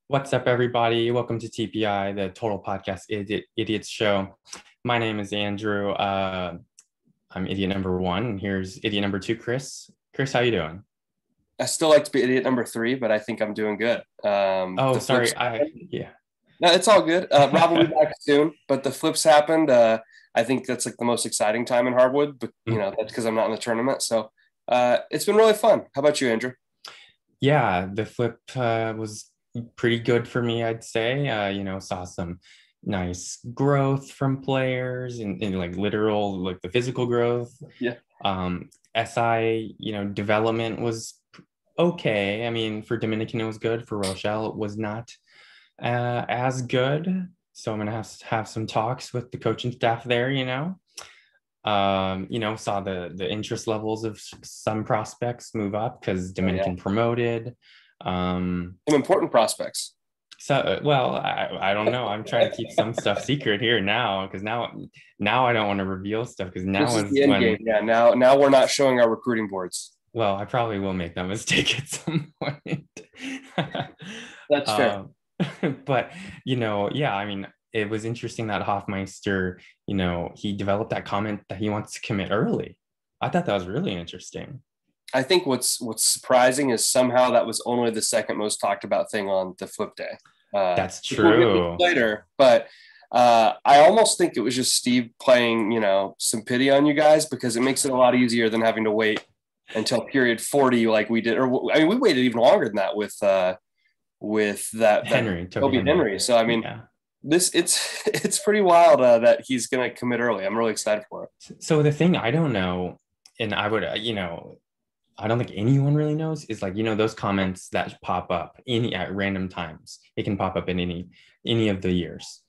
What's up, everybody? Welcome to TPI, the Total Podcast Idiots Show. My name is Andrew. I'm idiot number one. And here's idiot number two, Chris. Chris, how you doing? I still like to be idiot number three, but I think I'm doing good. Oh, The sorry. flips, Yeah. no, it's all good. Rob will be back soon, but the flips happened. I think that's like the most exciting time in Hardwood, but that's because I'm not in the tournament. So it's been really fun. How about you, Andrew? Yeah, the flip was pretty good for me, I'd say. Saw some nice growth from players and like literal, like the physical growth. Yeah. SI, development was okay. I mean, for Dominican, it was good. For Rochelle, it was not as good. So I'm gonna have some talks with the coaching staff there. Saw the interest levels of some prospects move up because Oh, yeah. Dominican promoted. Some important prospects. Well, I don't know. I'm trying to keep some stuff secret here now because now I don't want to reveal stuff because This now is is the end game. when. Yeah. Now we're not showing our recruiting boards. Well, I probably will make that mistake at some point. That's fair. um, but yeah, I mean, it was interesting that Hoffmeister, he developed that comment that he wants to commit early. I thought that was really interesting. I think what's surprising is somehow that was only the second most talked about thing on the flip day. That's We'll get true. later, but I almost think it was just Steve playing, some pity on you guys because it makes it a lot easier than having to wait until period 40 like we did. Or I mean, we waited even longer than that with that Toby Toby Henry. Henry. So I mean, Yeah. it's pretty wild that he's going to commit early. I'm really excited for it. So the thing I don't know, and I would, I don't think anyone really knows is like, those comments that pop up at random times. It can pop up in any of the years.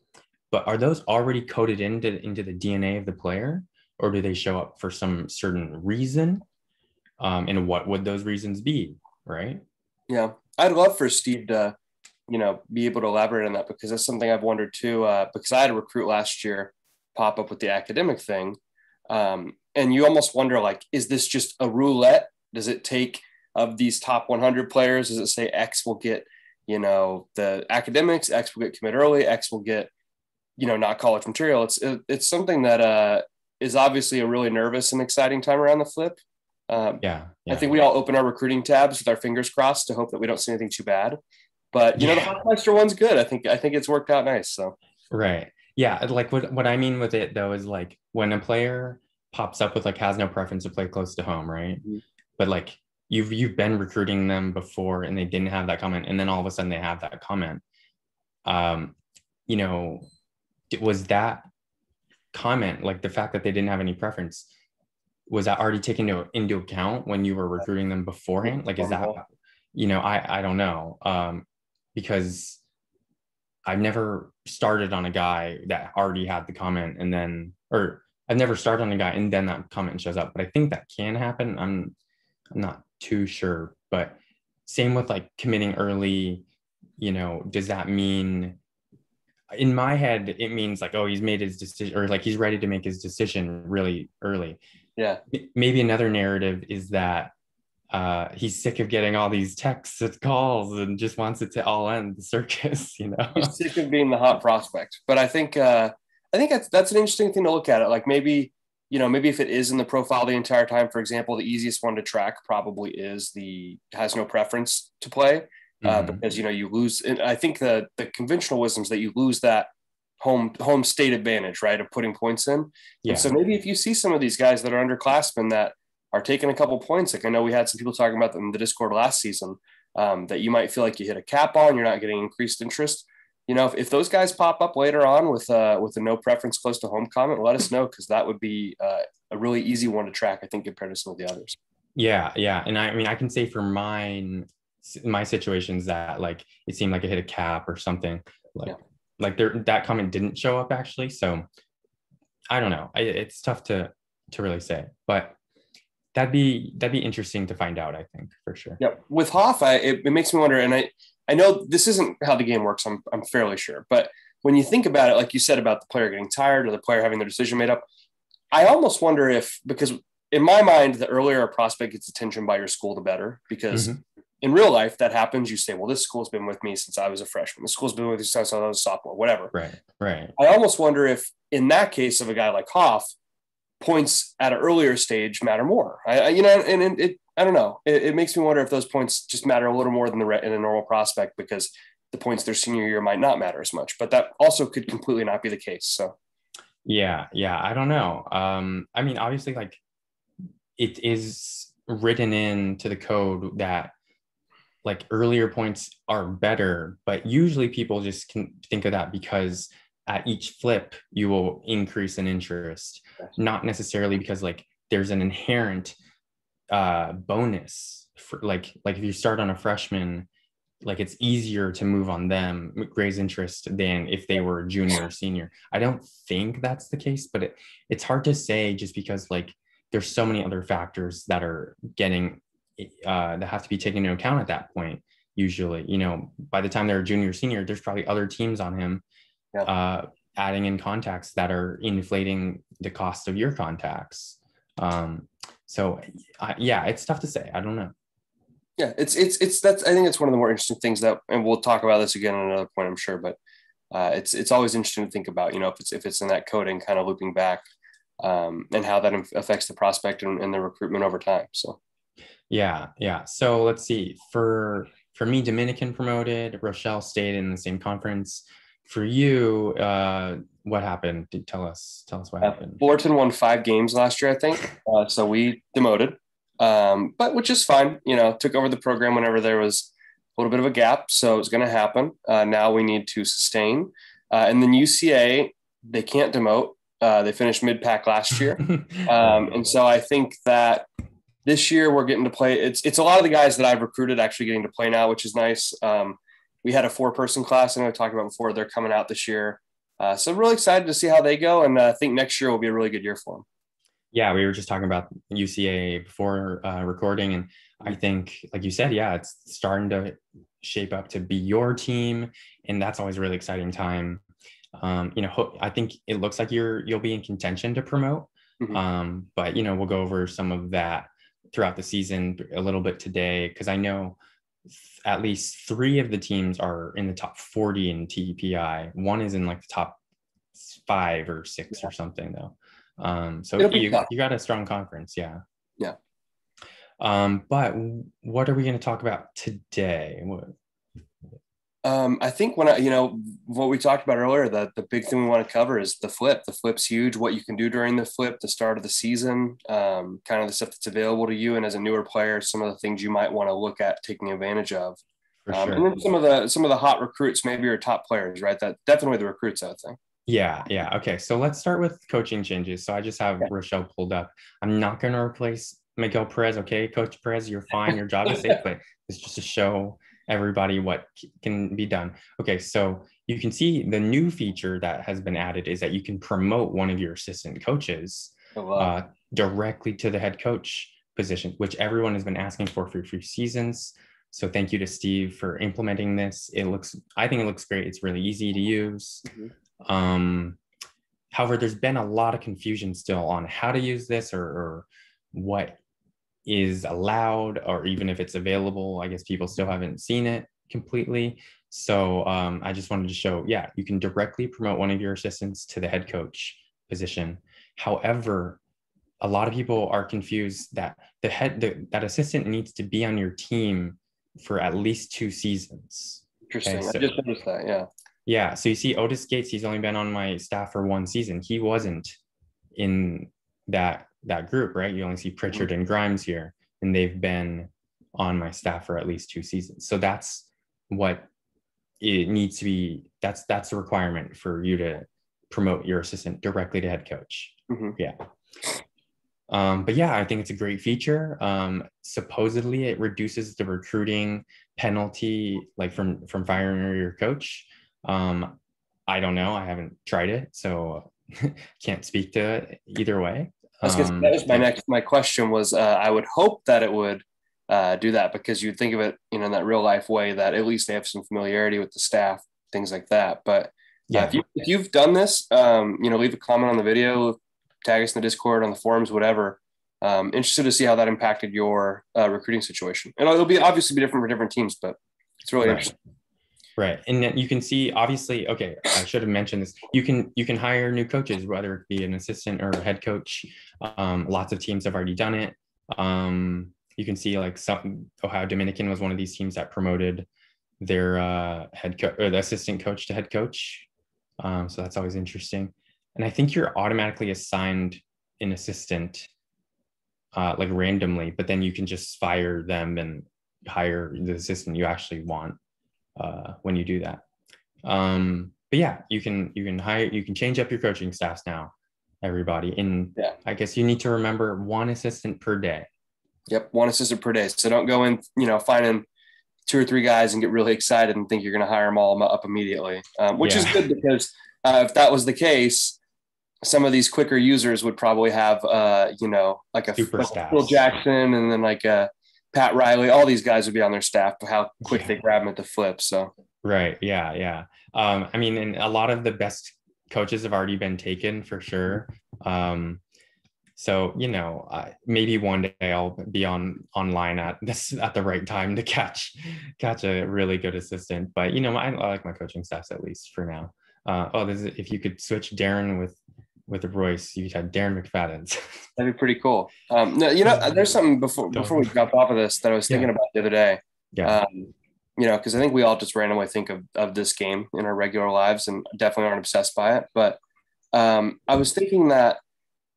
But are those already coded into the DNA of the player, or do they show up for some certain reason? And what would those reasons be, right? Yeah, I'd love for Steve to, be able to elaborate on that because that's something I've wondered too. Because I had a recruit last year pop up with the academic thing, and you almost wonder like, is this just a roulette? Does it take of these top 100 players? Does it say X will get, the academics, X will get commit early, X will get, not college material? It's something that is obviously a really nervous and exciting time around the flip. Yeah, I yeah, think we all open our recruiting tabs with our fingers crossed to hope that we don't see anything too bad. But the yeah. Hoffmeister one's good. I think it's worked out nice. So Right. Yeah. Like what I mean with it though is like when a player pops up with like has no preference to play close to home, right? But like you've been recruiting them before and they didn't have that comment, and then all of a sudden they have that comment. Um, you know, was that comment like the fact that they didn't have any preference? Was that already taken into account when you were recruiting them beforehand? Like, is that, I don't know. Because I've never started on a guy that already had the comment or I've never started on a guy and then that comment shows up. But I think that can happen. I'm not too sure. But same with like committing early, does that mean in my head, it means like, oh, he's made his decision or like he's ready to make his decision really early. yeah, Maybe another narrative is that he's sick of getting all these texts and calls and just wants it to all end the circus. he's sick of being the hot prospect. But I think that's an interesting thing to look at it. Like maybe if it is in the profile the entire time, for example, the easiest one to track probably is the has no preference to play. Because you lose, and I think the conventional wisdom is that you lose that home state advantage, right, of putting points in. And Yeah. so maybe if you see some of these guys that are underclassmen that are taking a couple points, like I know we had some people talking about them in the Discord last season, that you might feel like you hit a cap on, you're not getting increased interest. If those guys pop up later on with a no preference close to home comment, let us know because that would be a really easy one to track, I think, compared to some of the others. Yeah, yeah. And I mean, I can say for my situations that like it seemed like it hit a cap or something like Yeah. like that comment didn't show up actually. So I don't know. It's tough to really say, but that'd be interesting to find out. I think for sure. Yeah, with Hoff, it makes me wonder, and I know this isn't how the game works. I'm fairly sure, but when you think about it, like you said about the player getting tired or the player having their decision made up, I almost wonder if because in my mind, the earlier a prospect gets attention by your school, the better, because Mhm. in real life that happens. You say, well, this school's been with me since I was a freshman. This school's been with me since I was a sophomore, whatever. Right. I almost wonder if in that case of a guy like Hoff, points at an earlier stage matter more. I don't know. It makes me wonder if those points just matter a little more than in a normal prospect, because the points their senior year might not matter as much, but that also could completely not be the case. So yeah, I don't know. I mean, obviously, like, it is written into the code that like earlier points are better, but usually people just can think of that because at each flip you will increase in interest, not necessarily because like there's an inherent bonus for like if you start on a freshman, like it's easier to move on them, raise interest, than if they were a junior or senior. I don't think that's the case, but it's hard to say just because like there's so many other factors that are getting that have to be taken into account at that point. Usually, you know, by the time they're a junior or senior, there's probably other teams on him adding in contacts that are inflating the cost of your contacts. So yeah, it's tough to say. I don't know. Yeah, it's that's, I think it's one of the more interesting things that, and we'll talk about this again at another point, I'm sure, but it's always interesting to think about, you know, if it's in that coding kind of looping back, and how that affects the prospect and the recruitment over time. So yeah. So let's see. For me, Dominican promoted, Rochelle stayed in the same conference. For you, what happened? Tell us what happened. Fullerton won 5 games last year, I think. So we demoted, but which is fine. You know, took over the program whenever there was a little bit of a gap. So it's going to happen. Now we need to sustain. And then UCA, they can't demote. They finished mid-pack last year. And so I think that this year we're getting to play. It's a lot of the guys that I've recruited actually getting to play now, which is nice. We had a 4-person class, I know I talked about before. They're coming out this year. So I'm really excited to see how they go. And I think next year will be a really good year for them. Yeah, we were just talking about UCA before recording. And I think, like you said, yeah, it's starting to shape up to be your team. And that's always a really exciting time. You know, I think it looks like you'll be in contention to promote. Mm-hmm. But, you know, we'll go over some of that throughout the season a little bit today, because I know at least 3 of the teams are in the top 40 in TEPI. One is in like the top 5 or 6 or something though. So you got a strong conference. Yeah. But what are we going to talk about today? I think what we talked about earlier, the big thing we want to cover is the flip. The flip's huge. What you can do during the flip, the start of the season, kind of the stuff that's available to you. And as a newer player, some of the things you might want to look at taking advantage of. For sure. And then some of the hot recruits, maybe your top players, right? That definitely the recruits, I think. Yeah. Okay. So let's start with coaching changes. So I just have Rochelle pulled up. I'm not going to replace Miguel Perez. Okay, Coach Perez, you're fine. Your job is safe, but it's just to show everybody what can be done. Okay, so you can see the new feature that has been added is that you can promote one of your assistant coaches directly to the head coach position, which everyone has been asking for 3 seasons. So thank you to Steve for implementing this. I think it looks great. It's really easy to use. Mm-hmm. However, there's been a lot of confusion still on how to use this or what is allowed, or even if it's available. I guess people still haven't seen it completely. So I just wanted to show, you can directly promote one of your assistants to the head coach position. However, a lot of people are confused that that assistant needs to be on your team for at least 2 seasons. Interesting. Okay, so, I just noticed that. Yeah. So you see Otis Gates, he's only been on my staff for 1 season. He wasn't in that group, right? You only see Pritchard and Grimes here, and they've been on my staff for at least 2 seasons. So that's what it needs to be. That's the requirement for you to promote your assistant directly to head coach. Mm-hmm. Yeah. But yeah, I think it's a great feature. Supposedly it reduces the recruiting penalty, like from firing your coach. I don't know. I haven't tried it, so can't speak to it either way. That was my question was, I would hope that it would do that, because you'd think of it, in that real life way that at least they have some familiarity with the staff, things like that. But if you've done this, leave a comment on the video, tag us in the Discord, on the forums, whatever. Interested to see how that impacted your recruiting situation. And it'll obviously be different for different teams, but it's really interesting. Right. And then you can see, obviously, okay, I should have mentioned this. You can hire new coaches, whether it be an assistant or a head coach. Lots of teams have already done it. You can see like Ohio Dominican was one of these teams that promoted their head coach or the assistant coach to head coach. So that's always interesting. And I think you're automatically assigned an assistant like randomly, but then you can just fire them and hire the assistant you actually want when you do that. But yeah, you can change up your coaching staffs now, everybody. And I guess you need to remember one assistant per day. Yep, one assistant per day. So don't go in, finding 2 or 3 guys and get really excited and think you're going to hire them all up immediately, which is good because if that was the case, some of these quicker users would probably have, like a Phil Jackson and then like a Pat Riley. All these guys would be on their staff, but how quick they grab them at the flip. So right, yeah. I mean, and a lot of the best coaches have already been taken for sure. So maybe one day I'll be online at the right time to catch a really good assistant. But I like my coaching staffs at least for now. If you could switch Darren with Royce, you had Darren McFadden's. That'd be pretty cool. No, there's something before we got off of this that I was thinking about the other day. Yeah. Because I think we all just randomly think of this game in our regular lives and definitely aren't obsessed by it. But I was thinking that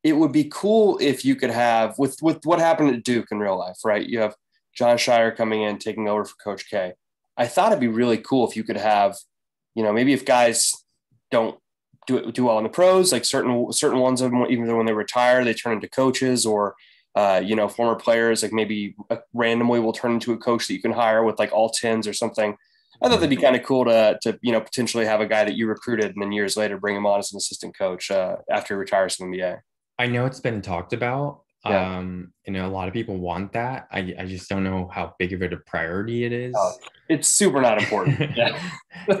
it would be cool if you could have with what happened at Duke in real life, right? You have John Shire coming in, taking over for Coach K. I thought it'd be really cool if you could have, maybe if guys don't do well in the pros, like certain ones of them, even though when they retire, they turn into coaches or, former players, like maybe randomly will turn into a coach that you can hire with like all 10s or something. I thought that'd be kind of cool to potentially have a guy that you recruited and then years later bring him on as an assistant coach after he retires from the NBA. I know it's been talked about. Yeah. A lot of people want that. I just don't know how big of a priority it is. It's super not important.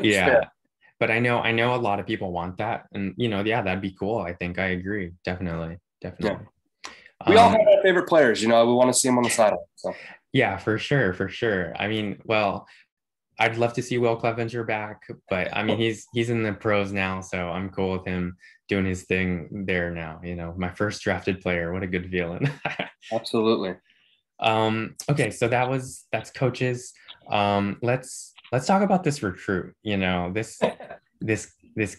Yeah. But I know a lot of people want that. And, that'd be cool. I think I agree. Definitely. Yeah. We all have our favorite players, we want to see them on the sideline. So. Yeah, for sure. I mean, well, I'd love to see Will Clevenger back, but I mean, he's in the pros now, so I'm cool with him doing his thing there now. My first drafted player. What a good feeling. Absolutely. Okay, so that's coaches. Let's talk about this recruit. This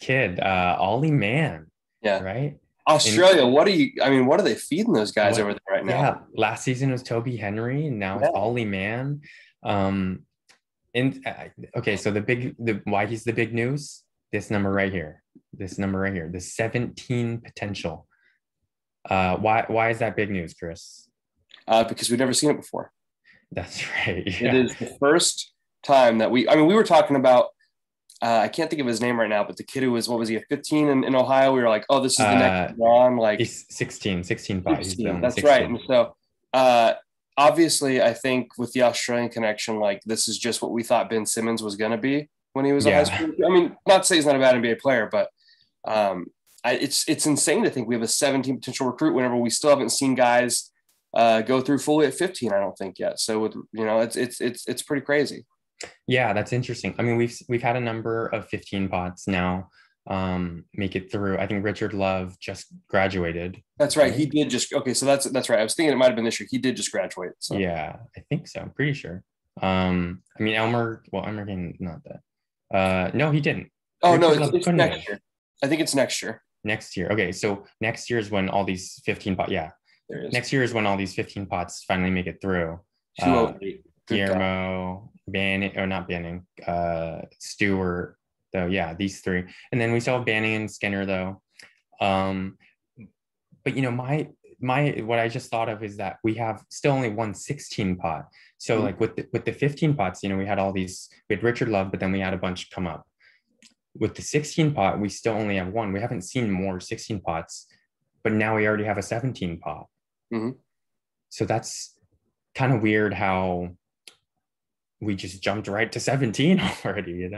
kid, Ollie Mann. Yeah. Right. Australia. What are they feeding those guys over there right now? Yeah. Last season was Toby Henry, and now it's Ollie Mann. Okay, so why he's the big news? This number right here, the 17 potential. Why is that big news, Chris? Because we've never seen it before. That's right. Yeah. It is the first time that we were talking about, I can't think of his name right now, but the kid who was, what was he, a 15 in Ohio? We were like, oh, this is the next one. Like he's 16. That's 16. Right. And so obviously I think with the Australian connection, like this is just what we thought Ben Simmons was going to be when he was in high school. I mean, not to say he's not a bad NBA player, but it's insane to think we have a 17 potential recruit whenever we still haven't seen guys go through fully at 15, I don't think yet. So with, it's pretty crazy. Yeah, that's interesting. I mean, we've had a number of 15 pots now make it through. I think Richard Love just graduated. That's right. He did just, okay. So that's right. I was thinking it might've been this year. He did just graduate. So. Yeah, I think so. I'm pretty sure. I mean, Elmer not that. No, he didn't. Oh, no, it's next year. I think it's next year. Next year. Okay. So next year is when all these 15 pots, next year is when all these 15 pots finally make it through. 208. Guillermo, Banning, or not Banning, Stewart, though. Yeah, these three. And then we saw Banning and Skinner, though. But my what I just thought of is that we have still only one 16 pot. So like with the 15 pots, we had we had Richard Love, but then we had a bunch come up. With the 16 pot, we still only have one. We haven't seen more 16 pots, but now we already have a 17 pot. Mm-hmm. So that's kind of weird how we just jumped right to 17 already,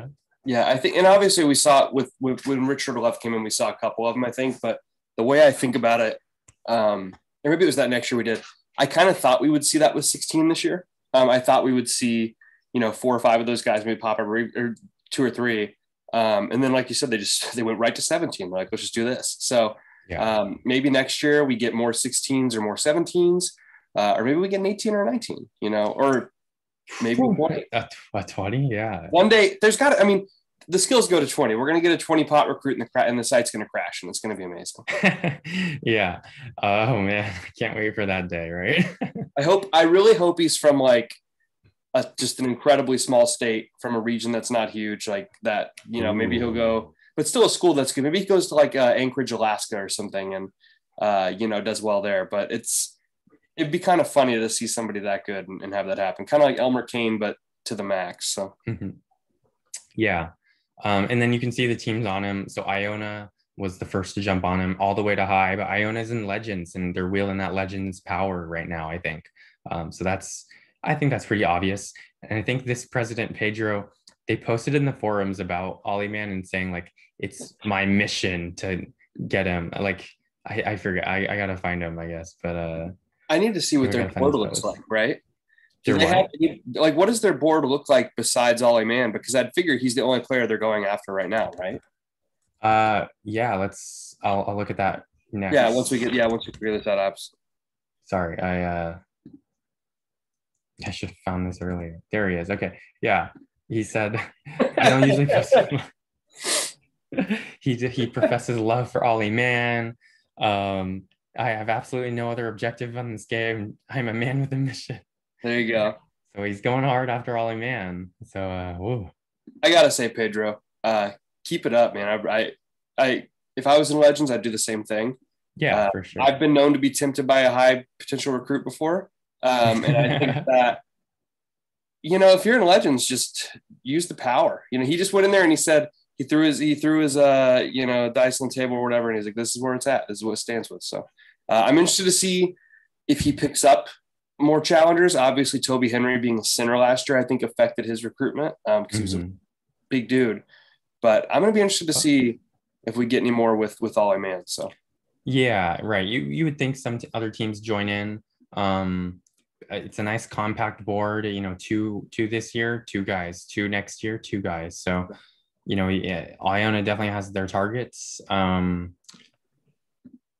Yeah, I think, and obviously we saw it with when Richard Love came in, we saw a couple of them, I think, but the way I think about it, and or maybe it was that next year we did. I kind of thought we would see that with 16 this year. I thought we would see, 4 or 5 of those guys maybe pop up, or 2 or 3. And then, like you said, they went right to 17. They're like, let's just do this. So maybe next year we get more 16s or more 17s, or maybe we get an 18 or a 19, or maybe 20. A 20, yeah. One day there's got to, the skills go to 20. We're going to get a 20 pot recruit and the site's going to crash, and it's going to be amazing. Yeah. Oh man, I can't wait for that day, right? I really hope he's from like just an incredibly small state, from a region that's not huge, like that, maybe he'll go, but still a school that's good. Maybe he goes to like Anchorage, Alaska or something, and, does well there. But it'd be kind of funny to see somebody that good and have that happen. Kind of like Elmer Kane, but to the max. So, yeah. And then you can see the teams on him. So Iona was the first to jump on him all the way to high, but Iona's in Legends, and they're wheeling that Legends power right now, I think. So I think that's pretty obvious. And I think this President Pedro, they posted in the forums about Ollie Man and saying like, it's my mission to get him. Like, I forget, I got to find him, I guess. But I need to see what their board looks like, right? What does their board look like besides Ollie Man? Because I'd figure he's the only player they're going after right now, right? Yeah, I'll look at that next. Yeah, once we figure this out. Sorry, I should have found this earlier. There he is. Okay. Yeah. He said, I don't usually post he professes love for Ollie Man. I have absolutely no other objective on this game. I'm a man with a mission. There you go. So he's going hard after Ollie Man. So whoa. I gotta say, Pedro, keep it up, man. I if I was in Legends, I'd do the same thing. Yeah, for sure. I've been known to be tempted by a high potential recruit before. And I think that, if you're in Legends, just use the power. He just went in there and he said, he threw his dice on the table or whatever. And he's like, this is where it's at. This is what it stands with. So I'm interested to see if he picks up more challengers. Obviously, Toby Henry being a center last year, I think affected his recruitment because he was a big dude. But I'm going to be interested to see if we get any more with Ollie Man. So yeah, right. You would think some other teams join in. It's a nice compact board, 2 this year, 2 guys, 2 next year, 2 guys. So, Iona definitely has their targets. Yeah,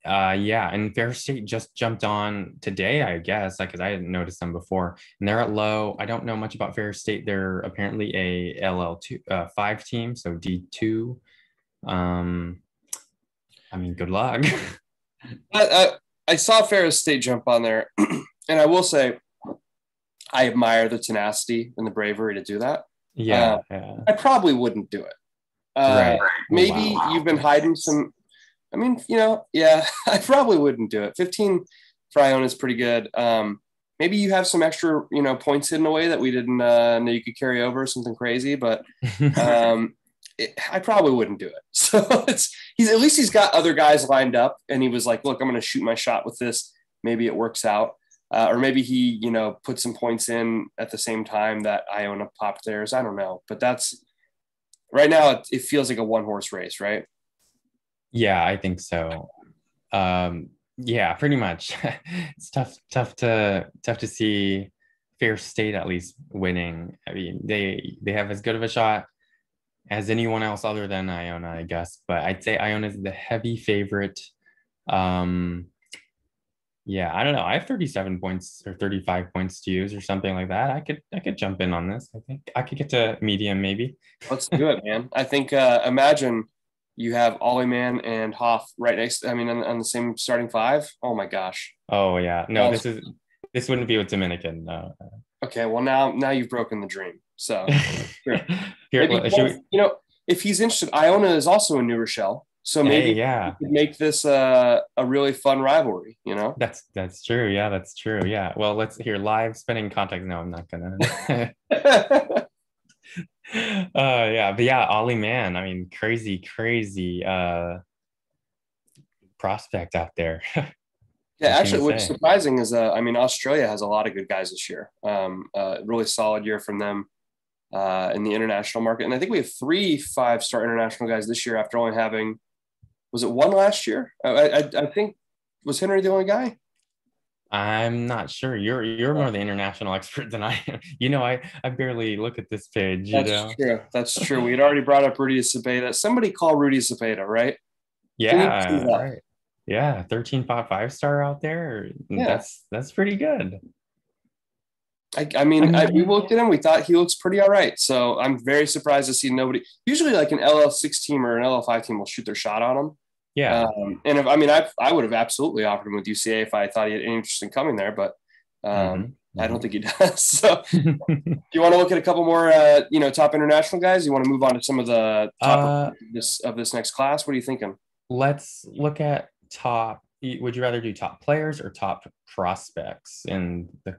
and Fair State just jumped on today, I guess, because I hadn't noticed them before. And they're at low. I don't know much about Fair State. They're apparently a LL2 5 team, so D2. Good luck. I saw Fair State jump on there. And I will say, I admire the tenacity and the bravery to do that. Yeah. I probably wouldn't do it. Right. Maybe you've been hiding some. I probably wouldn't do it. 15 for Iona is pretty good. Maybe you have some extra, points hidden away that we didn't know you could carry over, something crazy. But I probably wouldn't do it. So he's got other guys lined up, and he was like, look, I'm going to shoot my shot with this. Maybe it works out. Or maybe he, put some points in at the same time that Iona popped theirs. I don't know. But that's right now, it feels like a 1-horse race, right? Yeah, I think so. Yeah, pretty much. It's tough to see Fair State at least winning. I mean, they have as good of a shot as anyone else other than Iona, I guess. But I'd say Iona is the heavy favorite. Yeah, I don't know. I have 37 points or 35 points to use or something like that. I could jump in on this. I think I could get to medium maybe. Let's do it, man. I think imagine you have Ollie Man and Hoff right next. On the same starting 5. Oh my gosh. Oh yeah. No, this wouldn't be with Dominican. No. Okay. Well, now you've broken the dream. So Here, if he's interested, Iona is also in New Rochelle. So maybe we could make this a really fun rivalry, That's true. Yeah, that's true. Yeah. Well, let's hear live spinning context. No, I'm not gonna. Yeah, but yeah, Ollie Man. Crazy prospect out there. Yeah, actually, what's surprising is, Australia has a lot of good guys this year. Really solid year from them in the international market, and I think we have 3 5-star international guys this year after only having. Was it 1 last year? I think, was Henry the only guy? I'm not sure. You're more the international expert than I am. I barely look at this page, you That's know. true. That's true. We had already brought up Rudy Cepeda. Somebody call Rudy Cepeda, right? Can you see Yeah, that? right. Yeah, 13.5 star out there. Yeah. That's pretty good. I I mean, we mean, looked at him. We thought he looks pretty all right. So I'm very surprised to see nobody. Usually, like an LL6 team or an LL5 team will shoot their shot on him. yeah. And if I mean, I would have absolutely offered him with UCA if I thought he had any interest in coming there, but Hmm. I don't Hmm. think he does. So, do you want to look at a couple more, top international guys? You want to move on to some of the top uh, of this next class? What are you thinking? let's look at top. Would you rather do top players or top prospects in the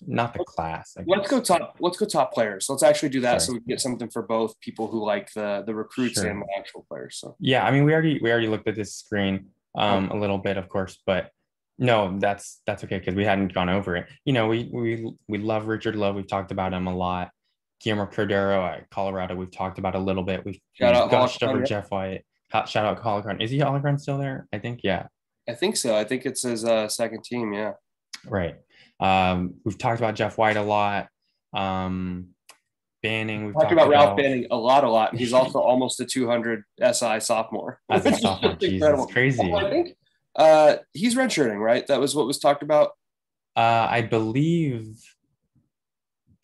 not the class, I Let's go guess. top. Let's go top players. Let's actually do that so Sure, we can get something for both people who like the recruits and sure. the actual players. So, Yeah, I mean, we already looked at this screen okay. a little bit, of course, but no, that's okay because we hadn't gone over it. We love Richard Love. We've talked about him a lot. Guillermo Cordero at Colorado, we've talked about a little bit. We've Shout we've out gushed over Holocron. Yeah, Jeff White. Shout out Holocron. Is he Holocron still there? I think, yeah. I think so. I think it's his second team. Yeah. Right. We've talked about Jeff White a lot. Um, Banning, we've Talked talked about Ralph about Banning a lot. He's also almost a 200 SI sophomore, as a which is sophomore. just Jesus, incredible. crazy. I think he's redshirting, right? That was what was talked about. I believe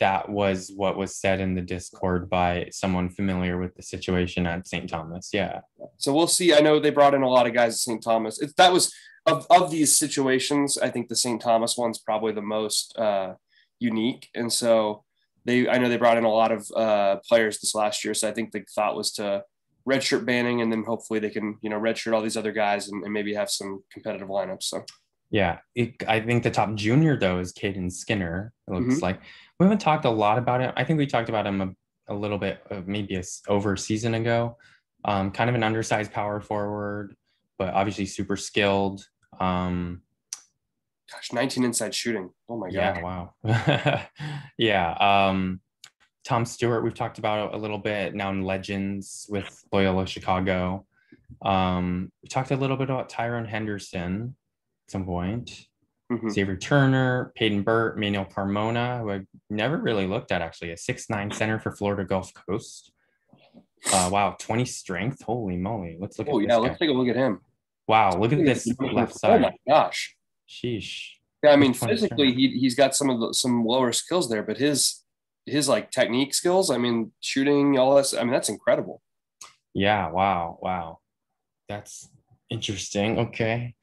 that was what was said in the Discord by someone familiar with the situation at St. Thomas. Yeah. So we'll see. I know they brought in a lot of guys at St. Thomas. That was of these situations. I think the St. Thomas one's probably the most unique, and so I know they brought in a lot of players this last year. So I think the thought was to redshirt Banning, and then hopefully they can redshirt all these other guys and maybe have some competitive lineups. So. Yeah. I think the top junior, though, is Caden Skinner. It looks Mm-hmm. like we haven't talked a lot about him. I think we talked about him a little bit, maybe over a season ago. Kind of an undersized power forward, but obviously super skilled. Gosh, 19 inside shooting. Oh my Yeah, gosh. wow. Yeah. Tom Stewart, we've talked about a little bit now in Legends with Loyola Chicago. We talked a little bit about Tyrone Henderson at some point. Mm-hmm. Xavier Turner, Peyton Burt, Manuel Carmona, who I never really looked at actually, a 6'9" center for Florida Gulf Coast. Wow, 20 strength. Holy moly. Let's look Oh at yeah, this let's guy. take a look at him. Wow, look at this left Oh my side. gosh. Sheesh. Yeah, I With mean 20 strength. physically he's got some lower skills there, but his like technique skills, I mean shooting, all this, I mean that's incredible. Yeah, wow, wow. That's interesting. Okay.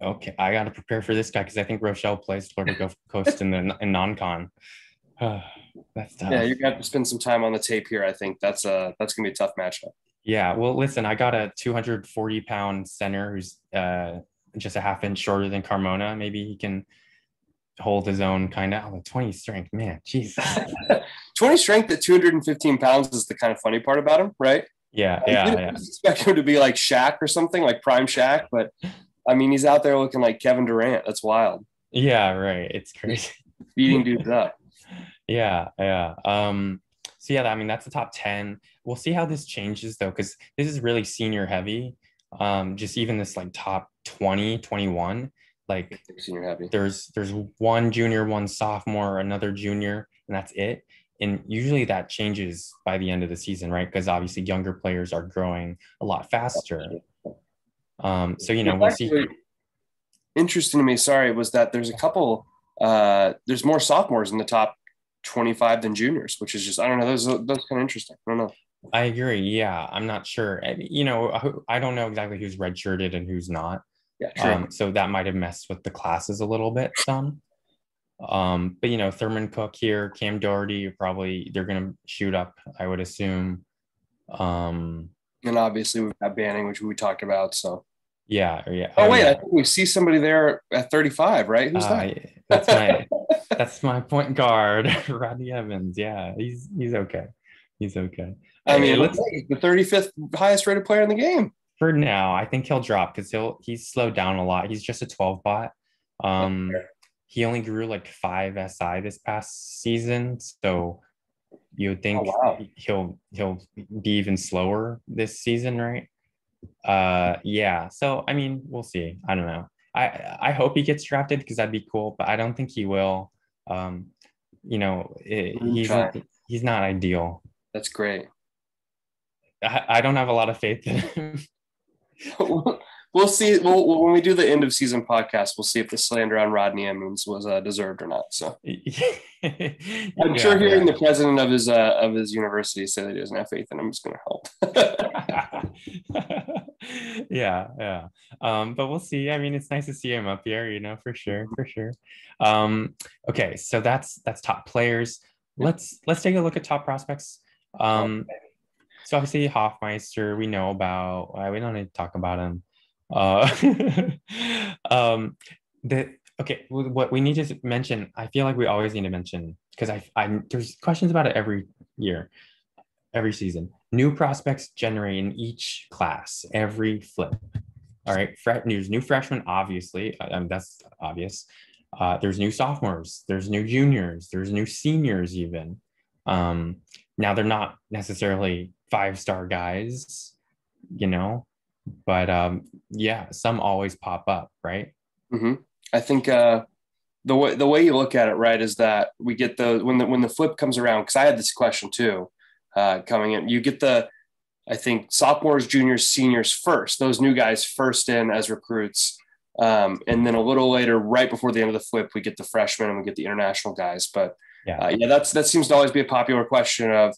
Okay. I got to prepare for this guy because I think Rochelle plays Florida Gulf Coast in non-con. That's Yeah, tough. you're gonna have to spend some time on the tape here. I think that's gonna be a tough matchup. Yeah. Well, listen, I got a 240-pound center who's just a half inch shorter than Carmona. Maybe he can hold his own kind of. Oh, 20 strength, man. Jesus. 20 strength at 215 pounds is the kind of funny part about him, right? Yeah. You Yeah. didn't Yeah. expect him to be like Shaq or something, like prime Shaq, but I mean he's out there looking like Kevin Durant. That's wild. Yeah. Right. It's crazy. Beating dudes up. Yeah. Yeah. So yeah, I mean that's the top 10. We'll see how this changes though, because this is really senior heavy. Just even this like top 20, 21, like Senior happy. there's one junior, one sophomore, another junior, and that's it. And usually that changes by the end of the season, right? Because obviously younger players are growing a lot faster. So we'll see. Actually, interesting to me, sorry, was that there's a couple there's more sophomores in the top 25 than juniors, which is just I don't know, those kind of interesting. I don't know. I agree. Yeah, I'm not sure. I don't know exactly who's redshirted and who's not. Yeah, true. So that might have messed with the classes a little bit, some. But Thurman Cook here, Cam Doherty, they're gonna shoot up, I would assume. And obviously we've got Banning, which we talked about. So Yeah, yeah. oh Oh wait, I yeah. think we see somebody there at 35, right? Who's that? That's my point guard, Rodney Evans. Yeah, he's okay. He's okay. I mean, It looks he's the 35th highest rated player in the game. for now. I think he'll drop because he's slowed down a lot. He's just a 12 bot. He only grew like 5 SI this past season, so you would Oh think wow. he'll be even slower this season, right? Yeah. So I mean, we'll see. I don't know. I hope he gets drafted because that'd be cool, but I don't think he will. Um, he's not ideal. That's great. I don't have a lot of faith in him. We'll see. When we do the end of season podcast, we'll see if the slander on Rodney Emmons was deserved or not. So I'm sure hearing the president of his university say that he doesn't have faith in him is going to help. Yeah. But we'll see. I mean, it's nice to see him up here, for sure. Okay, so that's top players. Let's take a look at top prospects. So obviously Hoffmeister, we know about. We don't need to talk about him. What we need to mention, I feel like we always need to mention, because there's questions about it every year, every season. New prospects generate in each class, every flip. All right, there's new freshmen, obviously. That's obvious. There's new sophomores, there's new juniors, there's new seniors even. Now they're not necessarily 5-star guys, but yeah, some always pop up, right? Mm-hmm. I think the way you look at it, right, is that we get when the flip comes around, because I had this question too coming in. You get I think sophomores, juniors, seniors first, those new guys first in as recruits. And then a little later, right before the end of the flip, we get the freshmen and we get the international guys. But that seems to always be a popular question of,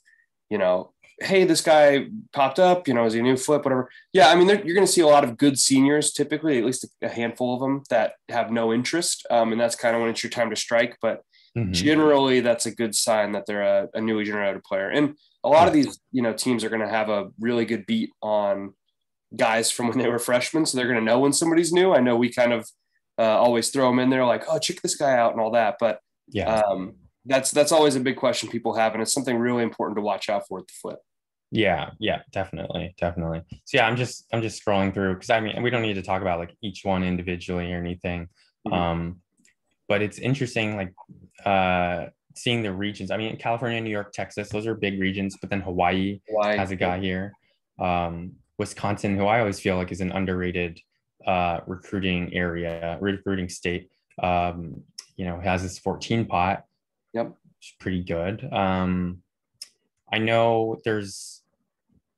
hey, this guy popped up, is he a new flip, whatever. Yeah, I mean, you're going to see a lot of good seniors, typically, at least a handful of them that have no interest. And that's kind of when it's your time to strike. But generally, that's a good sign that they're a newly generated player. And a lot of these, teams are going to have a really good beat on guys from when they were freshmen. So they're going to know when somebody's new. I know we kind of always throw them in there like, oh, check this guy out and all that. But that's always a big question people have. And it's something really important to watch out for at the flip. Yeah, definitely. So yeah, I'm just scrolling through, because I mean, we don't need to talk about like each one individually or anything. But it's interesting, like seeing the regions. I mean, California, New York, Texas, those are big regions, but then Hawaii has a guy here. Wisconsin, who I always feel like is an underrated recruiting state, has this 14 pot. Yep. Which is pretty good. I know there's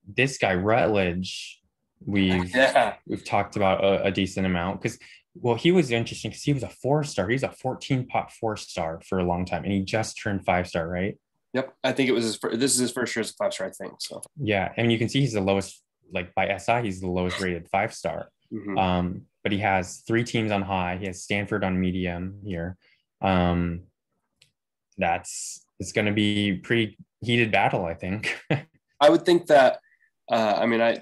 this guy, Rutledge. We've talked about a decent amount, because he was interesting because he was a 4-star. He's a 14 pot 4-star for a long time, and he just turned 5-star, right? Yep, I think it was this is his first year as a 5-star, I think. So yeah, I mean, you can see he's the lowest, like by SI, he's the lowest rated 5-star. But he has 3 teams on high. He has Stanford on medium here. It's going to be pretty heated battle, I think. I would think that.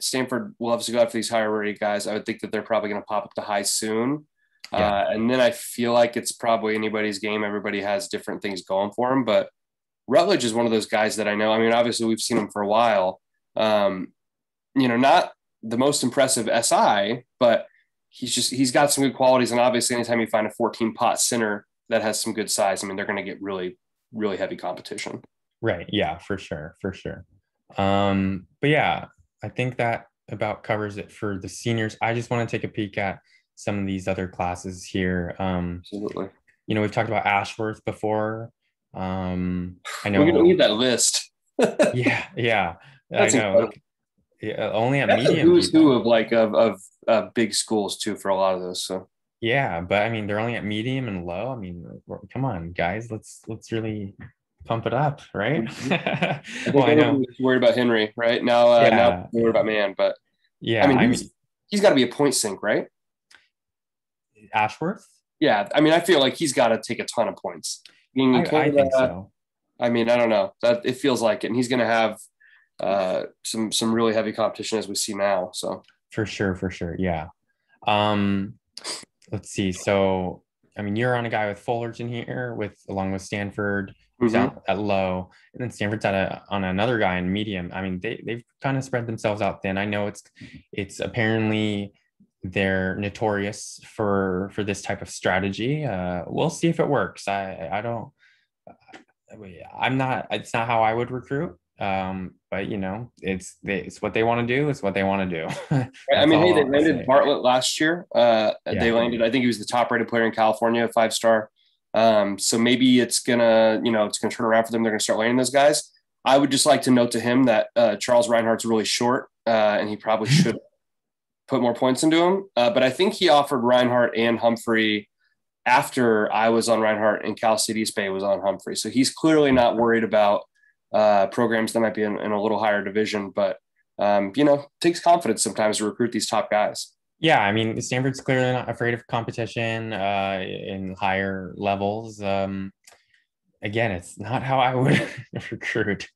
Stanford loves to go after these higher rated guys. I would think that they're probably going to pop up to high soon. And then I feel like it's probably anybody's game. Everybody has different things going for them, but Rutledge is one of those guys that I know. I mean, obviously we've seen him for a while. Not the most impressive SI, but he's got some good qualities. And obviously anytime you find a 14 pot center that has some good size, I mean, they're going to get really, really heavy competition. Right. Yeah, for sure. But yeah, I think that about covers it for the seniors. I just want to take a peek at some of these other classes here. Absolutely. We've talked about Ashworth before. I know we're gonna need that list. yeah. That's I know. Like, only at that's medium. Who's who of big schools too for a lot of those. So yeah, but I mean, they're only at medium and low. I mean, come on, guys, let's really pump it up, right? I know. Worried about Henry right now. Now worried about man, but yeah, I mean, he's got to be a point sink, right? Ashworth. Yeah, I mean, I feel like he's got to take a ton of points. I think so. I mean, I don't know. That it feels like it, and he's going to have some really heavy competition as we see now. So for sure, yeah. Let's see. So, I mean, you're on a guy with Fullerton here, along with Stanford, who's out at low, and then Stanford's on another guy in medium. I mean, they've kind of spread themselves out thin. I know it's apparently they're notorious for this type of strategy. We'll see if it works. I'm not. It's not how I would recruit. But it's what they want to do. It's what they want to do. I That's mean, hey, they all I'll landed say. Bartlett last year. They Yeah. landed, I think he was the top rated player in California, 5-star. So maybe it's gonna turn around for them. They're gonna start landing those guys. I would just like to note to him that Charles Reinhardt's really short, and he probably should put more points into him. But I think he offered Reinhardt and Humphrey after I was on Reinhardt and Cal City East Bay was on Humphrey. So he's clearly not worried about programs that might be in a little higher division, but takes confidence sometimes to recruit these top guys. Yeah, I mean, Stanford's clearly not afraid of competition in higher levels. Again, it's not how I would recruit,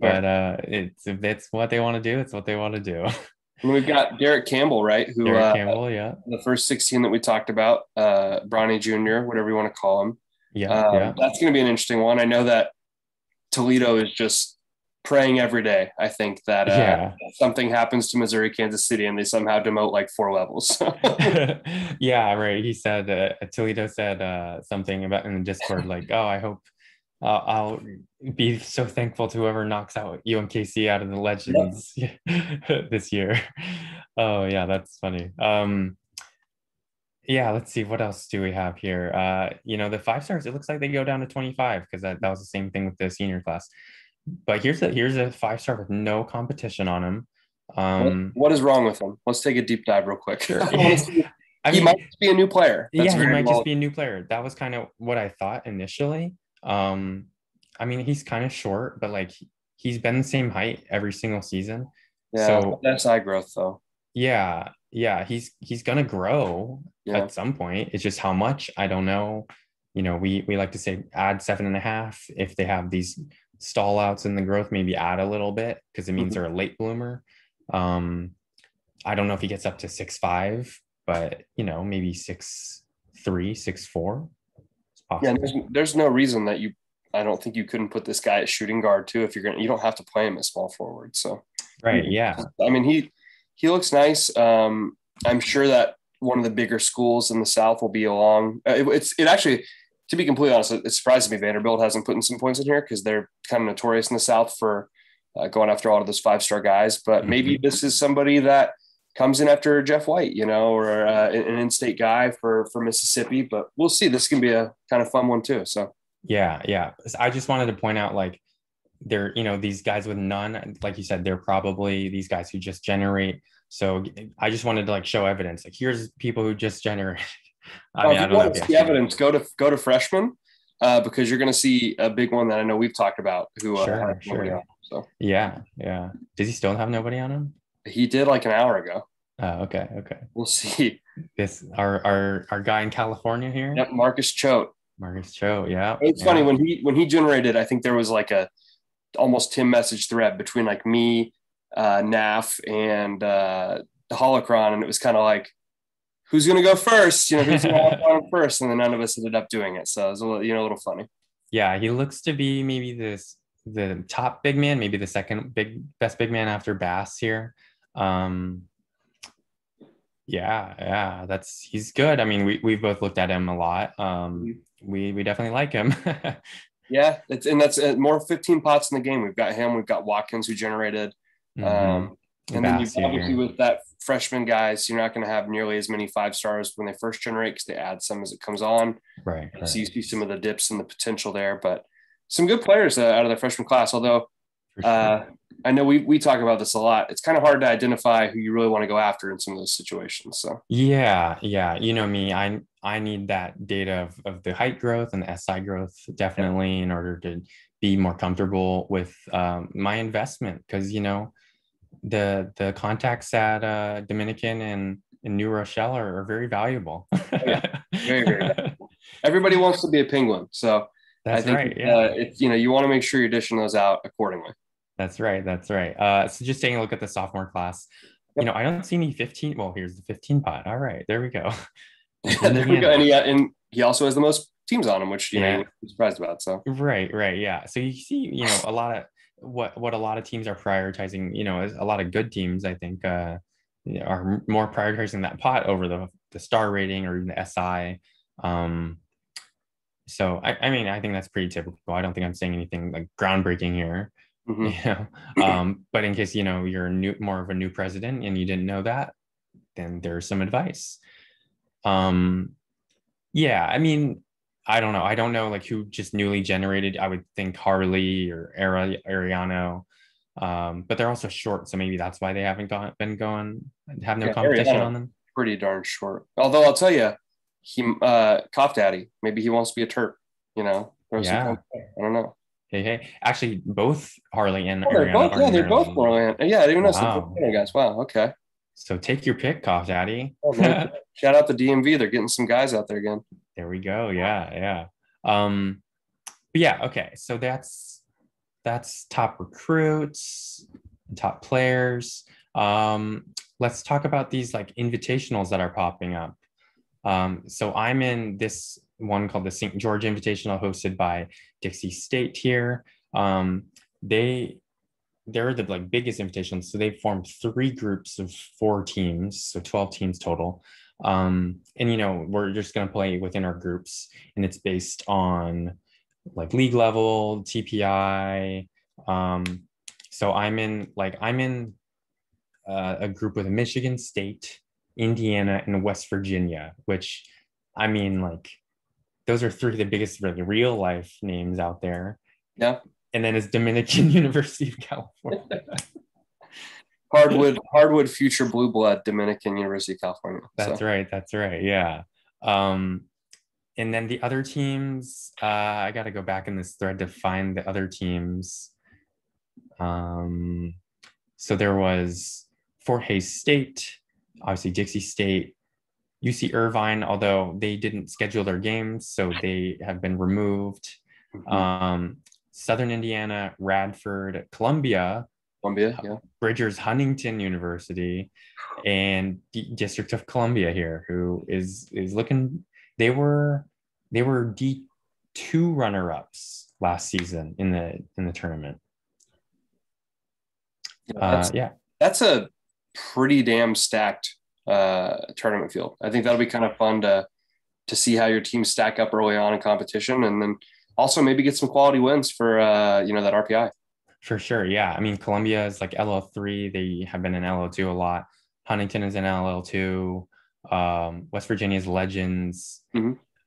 but if it's what they want to do, it's what they want to do. And we've got Derek Campbell, right? Who Derek Campbell, yeah, the first 16 that we talked about, Bronny Jr., whatever you want to call him. yeah. That's going to be an interesting one. I know that Toledo is just praying every day. I think that Yeah. something happens to Missouri, Kansas City, and they somehow demote like 4 levels. Yeah, right. He said Toledo said something about in the Discord like, "Oh, I hope I'll be so thankful to whoever knocks out UMKC out of the Legends this year." Oh, yeah, that's funny. Yeah, let's see what else do we have here. The 5 stars. It looks like they go down to 25 because that was the same thing with the senior class. But here's a 5-star with no competition on him. What is wrong with him? Let's take a deep dive real quick. Sure. He might be a new player. That's he might just be a new player. That was kind of what I thought initially. I mean, he's kind of short, but like he's been the same height every single season. Yeah, so that's high growth though. Yeah, he's gonna grow at some point. It's just how much, I don't know. We like to say add 7.5 if they have these stall outs in the growth, maybe add a little bit because it means they're a late bloomer. I don't know if he gets up to 6'5", but maybe 6'3", 6'4". Yeah, there's no reason that I don't think you couldn't put this guy at shooting guard too if you don't have to play him as small forward. So right, yeah. I mean he looks nice. I'm sure that one of the bigger schools in the South will be along. It actually, to be completely honest, it surprises me Vanderbilt hasn't put in some points in here because they're kind of notorious in the South for going after all of those 5-star guys. But maybe this is somebody that comes in after Jeff White, or an in-state guy for Mississippi. But we'll see. This can be a kind of fun one too. So yeah. I just wanted to point out like they're these guys with none, like you said, they're probably these guys who just generate. So I just wanted to like show evidence. Like here's people who just generate. I don't know if you see evidence. Go to freshmen because you're going to see a big one that I know we've talked about. Who sure. On, so yeah. Does he still have nobody on him? He did like an hour ago. Oh, okay. We'll see. This our guy in California here. Yep, Marcus Choate. Yeah. It's funny when he generated. I think there was like a almost 10 message thread between like me, NAF, and the Holocron, and it was kind of like, who's going to go first? Who's going to go first? And then none of us ended up doing it. So it was a little funny. Yeah, he looks to be maybe the top big man, maybe the second best big man after Bass here. Yeah, he's good. I mean, we've both looked at him a lot. We definitely like him. Yeah, that's more 15 pots in the game. We've got him. We've got Watkins who generated. And then you've obviously with that freshman guys, you're not going to have nearly as many 5-stars when they first generate because they add some as it comes on. Right. So you see some of the dips and the potential there, but some good players out of the freshman class. Although I know we talk about this a lot. It's kind of hard to identify who you really want to go after in some of those situations. So yeah. You know me, I need that data of the height growth and the SI growth definitely in order to be more comfortable with my investment because the contacts at Dominican and in New Rochelle are very valuable. Yeah. Very, very valuable. Everybody wants to be a Penguin, so that's right. It's you want to make sure you're dishing those out accordingly. That's right. So just taking a look at the sophomore class, I don't see any 15. Well, here's the 15 pot. All right, there we go. There we go. And he also has the most teams on him, which you're surprised about. So right, yeah. So you see, a lot of what a lot of teams are prioritizing. A lot of good teams, I think, are more prioritizing that pot over the star rating or even the SI. So I mean, I think that's pretty typical. I don't think I'm saying anything like groundbreaking here. Mm-hmm. But in case you're more of a new president and you didn't know that, then there's some advice. um yeah, I mean, I don't know. I don't know like who just newly generated. I would think Harley or Ariano. But they're also short, so maybe that's why they haven't been going, have no Yeah, competition Ariana, on them. pretty darn short. Although I'll tell you, he Cough Daddy, maybe he wants to be a Terp. Throw some fun. Yeah. I don't know. Hey, hey. Actually, both Harley and Oh, they're Ariana both. are Yeah, in they're both Maryland. Moreland. Yeah, I didn't even know some Wow. Florida guys. Wow. Okay. So take your pick, Cough Daddy. Oh man, shout out the DMV. They're getting some guys out there again. There we go. Yeah, yeah. But yeah, okay. So that's top recruits, top players. Let's talk about these like invitationals that are popping up. So I'm in this one called the St. George Invitational, hosted by Dixie State here. They they're the like biggest invitations. So they formed 3 groups of 4 teams, so 12 teams total. And we're just gonna play within our groups, and it's based on like league level, TPI. So I'm in a group with Michigan State, Indiana, and West Virginia, which I mean, like, those are 3 of the biggest really real life names out there. Yeah. And then it's Dominican University of California. Hardwood, future blue blood, Dominican University of California. That's So right. That's right. Yeah. Um, and then the other teams, I got to go back in this thread to find the other teams. So there was Fort Hays State, obviously Dixie State, UC Irvine, although they didn't schedule their games, so they have been removed. Southern Indiana, Radford, Columbia, yeah. Bridgers Huntington University, and District of Columbia here, who is looking. They were D2 runner-ups last season in the tournament. Yeah, That's a pretty damn stacked tournament field. I think that'll be kind of fun to see how your teams stack up early on in competition, and then also maybe get some quality wins for that RPI. For sure. Yeah. I mean, Columbia is like LL3. They have been in LL2 a lot. Huntington is in LL2. West Virginia's Legends.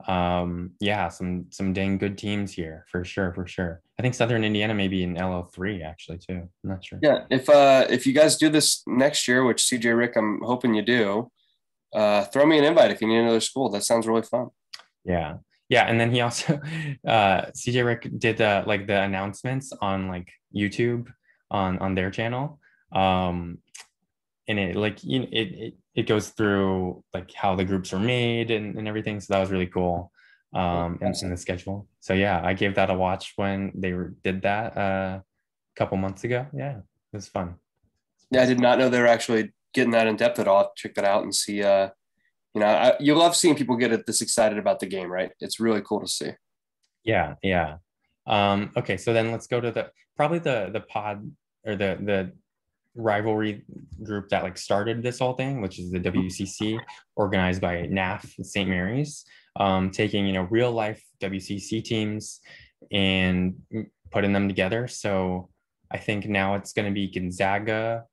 Yeah, some dang good teams here for sure, for sure. I think Southern Indiana may be in LL3 actually too. I'm not sure. Yeah, if you guys do this next year, which CJ Rick, I'm hoping you do, throw me an invite if you need another school. That sounds really fun. Yeah. Yeah, and then he also CJ Rick did the announcements on like YouTube on their channel. And it like it goes through like how the groups were made and everything. So that was really cool. In the schedule. So yeah, I gave that a watch when they did that a couple months ago. Yeah, it was fun. Yeah, I did not know they were actually getting that in depth at all. Check that out and see. You love seeing people get this excited about the game, right? It's really cool to see. Yeah, yeah. Okay, so then let's go to the pod or the rivalry group that like started this whole thing, which is the WCC, organized by NAF St. Mary's, taking real life WCC teams and putting them together. So I think now it's going to be Gonzaga,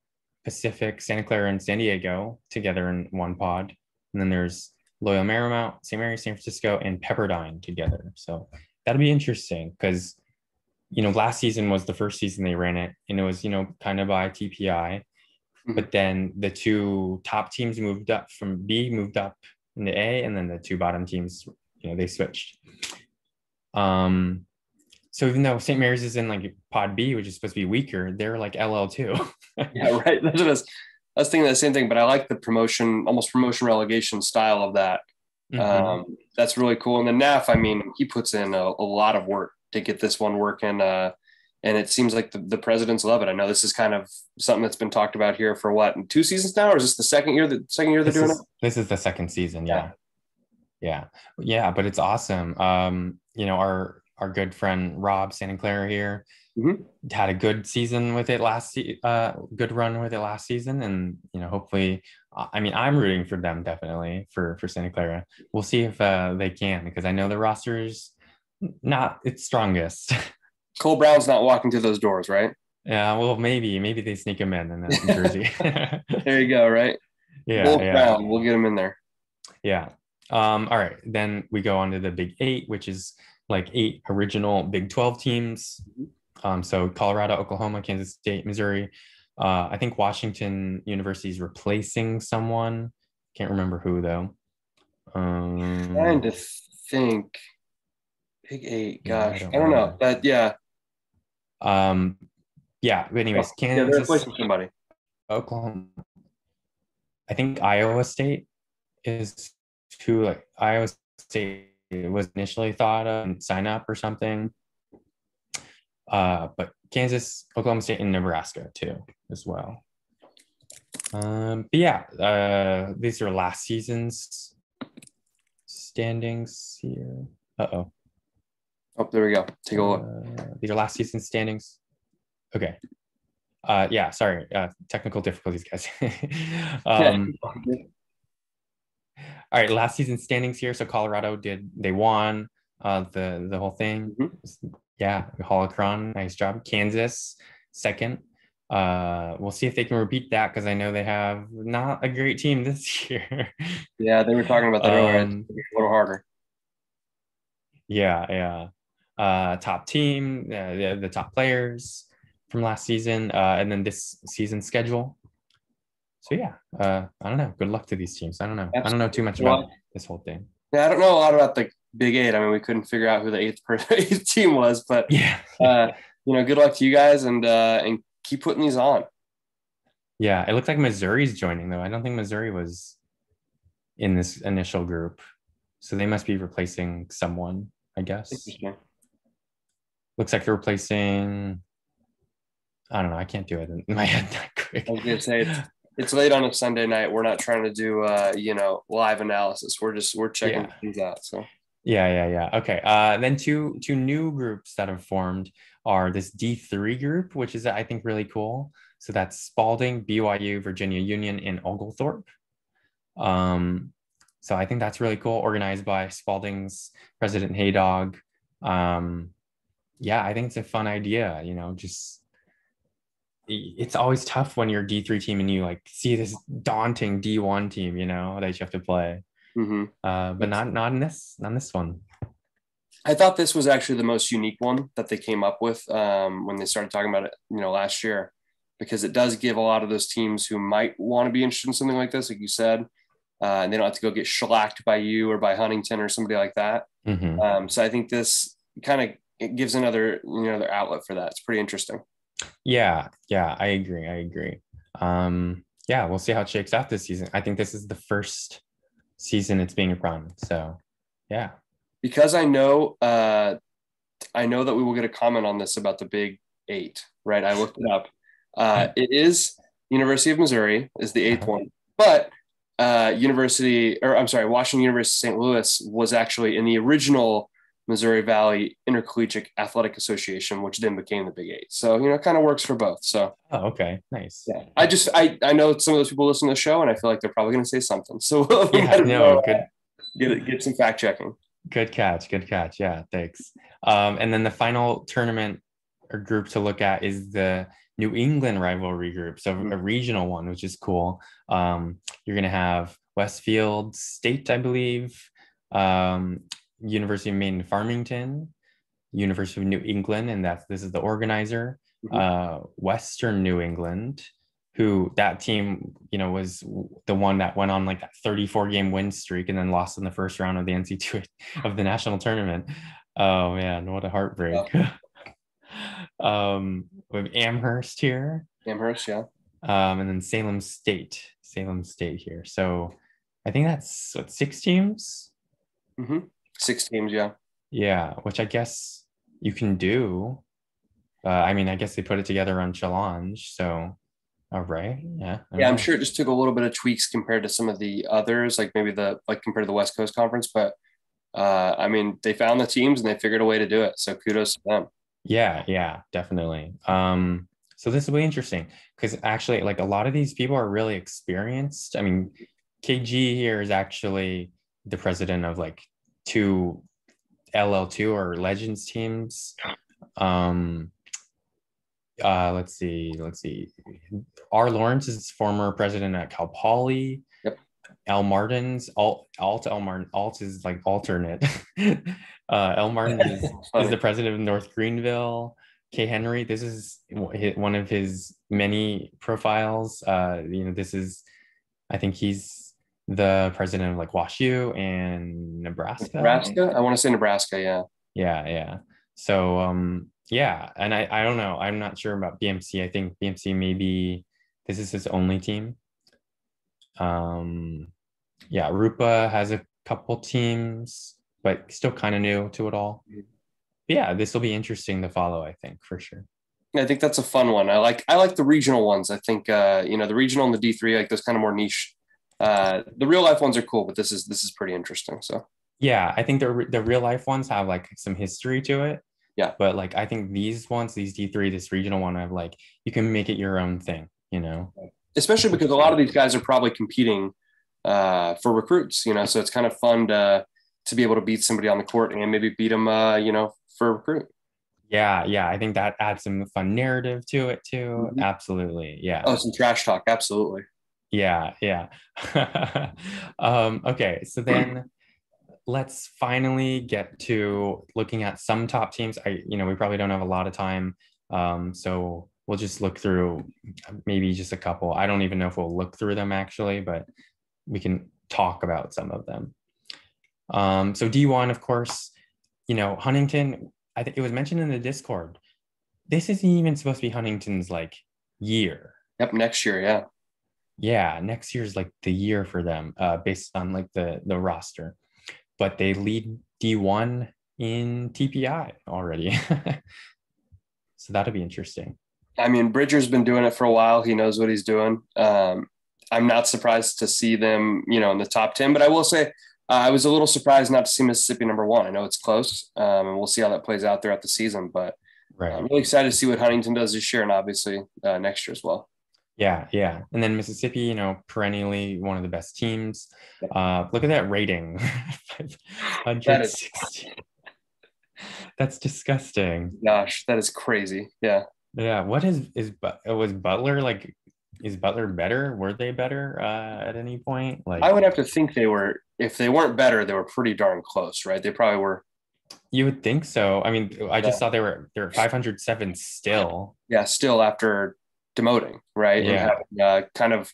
Pacific, Santa Clara, and San Diego together in one pod. And then there's Loyola Marymount, St. Mary's, San Francisco, and Pepperdine together. So that'll be interesting because, last season was the first season they ran it, and it was, kind of by TPI. But then the 2 top teams moved up from B, moved up into A, and then the 2 bottom teams, they switched. So even though St. Mary's is in like pod B, which is supposed to be weaker, they're like LL2. Yeah, right. I was thinking the same thing, but I like the almost promotion relegation style of that. That's really cool. And the NAF, I mean, he puts in a lot of work to get this one working. And it seems like the presidents love it. I know this is kind of something that's been talked about here for 2 seasons now, or is this the second year they're doing it? This is the second season. Yeah. But it's awesome. Our good friend Rob Santa Clara here had a good season with it good run with it last season, and hopefully, I mean, I'm rooting for them definitely for Santa Clara. We'll see if they can, because I know the roster's not its strongest. Cole Brown's not walking through those doors, right? Yeah, well, maybe they sneak him in that jersey. There you go, right? Yeah, Both yeah, round, we'll get him in there. yeah. All right, then we go on to the Big Eight, which is like 8 original Big 12 teams. So Colorado, Oklahoma, Kansas State, Missouri. I think Washington University is replacing someone. Can't remember who though. Trying to think. Big Eight, Yeah, I gosh, don't I don't know. remember. But yeah. Um, yeah. But anyways, Oh, yeah, they're Kansas, replacing somebody. Oklahoma. I think Iowa State is who like Iowa State was initially thought of and sign up or something. But Kansas, Oklahoma State, and Nebraska too as well. But yeah, these are last season's standings here. Uh-oh. Oh, there we go. Take a look. These are last season standings. Okay. Yeah, sorry. Technical difficulties, guys. All right, last season standings here. So Colorado they won the whole thing. Mm-hmm. Yeah, Holocron, nice job. Kansas, second. We'll see if they can repeat that because I know they have not a great team this year. Yeah, they were talking about that earlier. It's a little harder. Yeah, yeah. Top team, the top players from last season, and then this season schedule. So yeah, I don't know. Good luck to these teams. I don't know. I don't know too much about this whole thing. Yeah, I don't know a lot about the Big Eight. I mean, we couldn't figure out who the eighth team was, but yeah, good luck to you guys and keep putting these on. Yeah, it looks like Missouri's joining though. I don't think Missouri was in this initial group, so they must be replacing someone, I guess. Interesting. Looks like they're replacing. I don't know. I can't do it in my head that quick. I was gonna say it's late on a Sunday night. We're not trying to do live analysis. We're checking things out. So yeah. Okay. Then two new groups that have formed are this D3 group, which is I think really cool. So that's Spalding, BYU, Virginia Union, and Oglethorpe. So I think that's really cool. Organized by Spalding's president Haydog. Yeah, I think it's a fun idea. Just it's always tough when you're a D3 team and you like see this daunting D1 team, that you have to play. Mm-hmm. But not in this one. I thought this was actually the most unique one that they came up with when they started talking about it, last year, because it does give a lot of those teams who might want to be interested in something like this, like you said, and they don't have to go get shellacked by you or by Huntington or somebody like that. Mm-hmm. So I think this it gives another another outlet for that. It's pretty interesting. Yeah, I agree. Yeah, we'll see how it shakes out this season. I think this is the first season it's being run. So yeah. Because I know that we will get a comment on this about the Big Eight, right? I looked it up. It is University of Missouri is the eighth one, but Washington University St. Louis was actually in the original Missouri Valley Intercollegiate Athletic Association, which then became the Big Eight. So, it kind of works for both. So, okay, nice. Yeah, I know some of those people listen to the show, and I feel like they're probably going to say something. So, get some fact checking. Good catch. Yeah, thanks. And then the final tournament or group to look at is the New England rivalry group. So a regional one, which is cool. You're going to have Westfield State, I believe, University of Maine Farmington, University of New England, and this is the organizer. Western New England, who that team, was the one that went on like that 34-game win streak and then lost in the first round of the NC2 of the national tournament. Oh man, what a heartbreak. Yeah. We have Amherst here. Amherst, yeah. And then Salem State here. So I think that's 6 teams. 6 teams, yeah. Yeah, which I guess you can do. I guess they put it together on Challenge, so all right. Yeah. I'm sure it just took a little bit of tweaks compared to some of the others, like maybe compared to the West Coast Conference, but they found the teams and they figured a way to do it. So kudos to them. Yeah, definitely. So this will be interesting because actually like a lot of these people are really experienced. I mean, KG here is actually the president of like 2 LL2 or Legends teams. Let's see. R. Lawrence is former president at Cal Poly. Yep. L. Martin's Alt L. Martin. Alt is like alternate. L. Martin is the president of North Greenville. K. Henry, this is one of his many profiles. This is, I think he's the president of like WashU and Nebraska. Nebraska? I want to say Nebraska, yeah. Yeah. So yeah, and I don't know. I'm not sure about BMC. I think BMC maybe this is his only team. Yeah, Rupa has a couple teams, but still kind of new to it all. But yeah, this will be interesting to follow, I think, for sure. I think that's a fun one. I like the regional ones. I think the regional and the D3, like those kind of more niche. The real life ones are cool, but this is pretty interesting. So yeah, I think the real life ones have like some history to it. Yeah. But like I think these ones, these D3, this regional one, have like you can make it your own thing, Especially because a lot of these guys are probably competing for recruits, so it's kind of fun to be able to beat somebody on the court and maybe beat them, for a recruit. Yeah, I think that adds some fun narrative to it too. Mm-hmm. Absolutely, yeah. Oh, some trash talk, absolutely. Yeah. Okay, so then let's finally get to looking at some top teams. We probably don't have a lot of time, so we'll just look through maybe just a couple. I don't even know if we'll look through them actually, but we can talk about some of them. So D1, of course, Huntington, I think it was mentioned in the Discord. This isn't even supposed to be Huntington's like year. Yep, next year, yeah. Yeah, next year's like the year for them, based on like the roster. But they lead D1 in TPI already. So that'll be interesting. I mean, Bridger's been doing it for a while. He knows what he's doing. I'm not surprised to see them, in the top 10, but I will say I was a little surprised not to see Mississippi number 1. I know it's close, and we'll see how that plays out throughout the season, but right. I'm really excited to see what Huntington does this year and obviously next year as well. Yeah. And then Mississippi, perennially one of the best teams. Look at that rating. 560. That's disgusting. Gosh, that is crazy. Yeah. Yeah. What was Butler like? Is Butler better? Were they better at any point? Like, I would have to think they were. If they weren't better, they were pretty darn close, right? They probably were. You would think so. I mean, I just saw they were 507 still. Yeah, still after demoting, right? Yeah. And having, kind of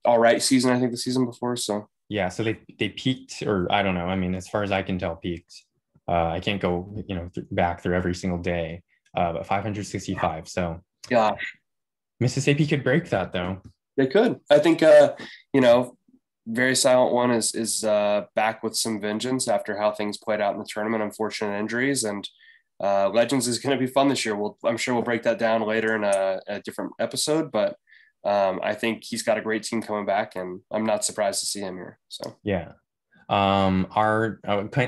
all right season, I think the season before. So yeah, so they peaked, or I don't know. I mean, as far as I can tell, peaked. I can't go back through every single day, but 565. So gosh, Mississippi could break that though. They could. I think Very Silent One is back with some vengeance after how things played out in the tournament, unfortunate injuries, and Legends is going to be fun this year. I'm sure we'll break that down later in a different episode, but I think he's got a great team coming back, and I'm not surprised to see him here. So yeah. Our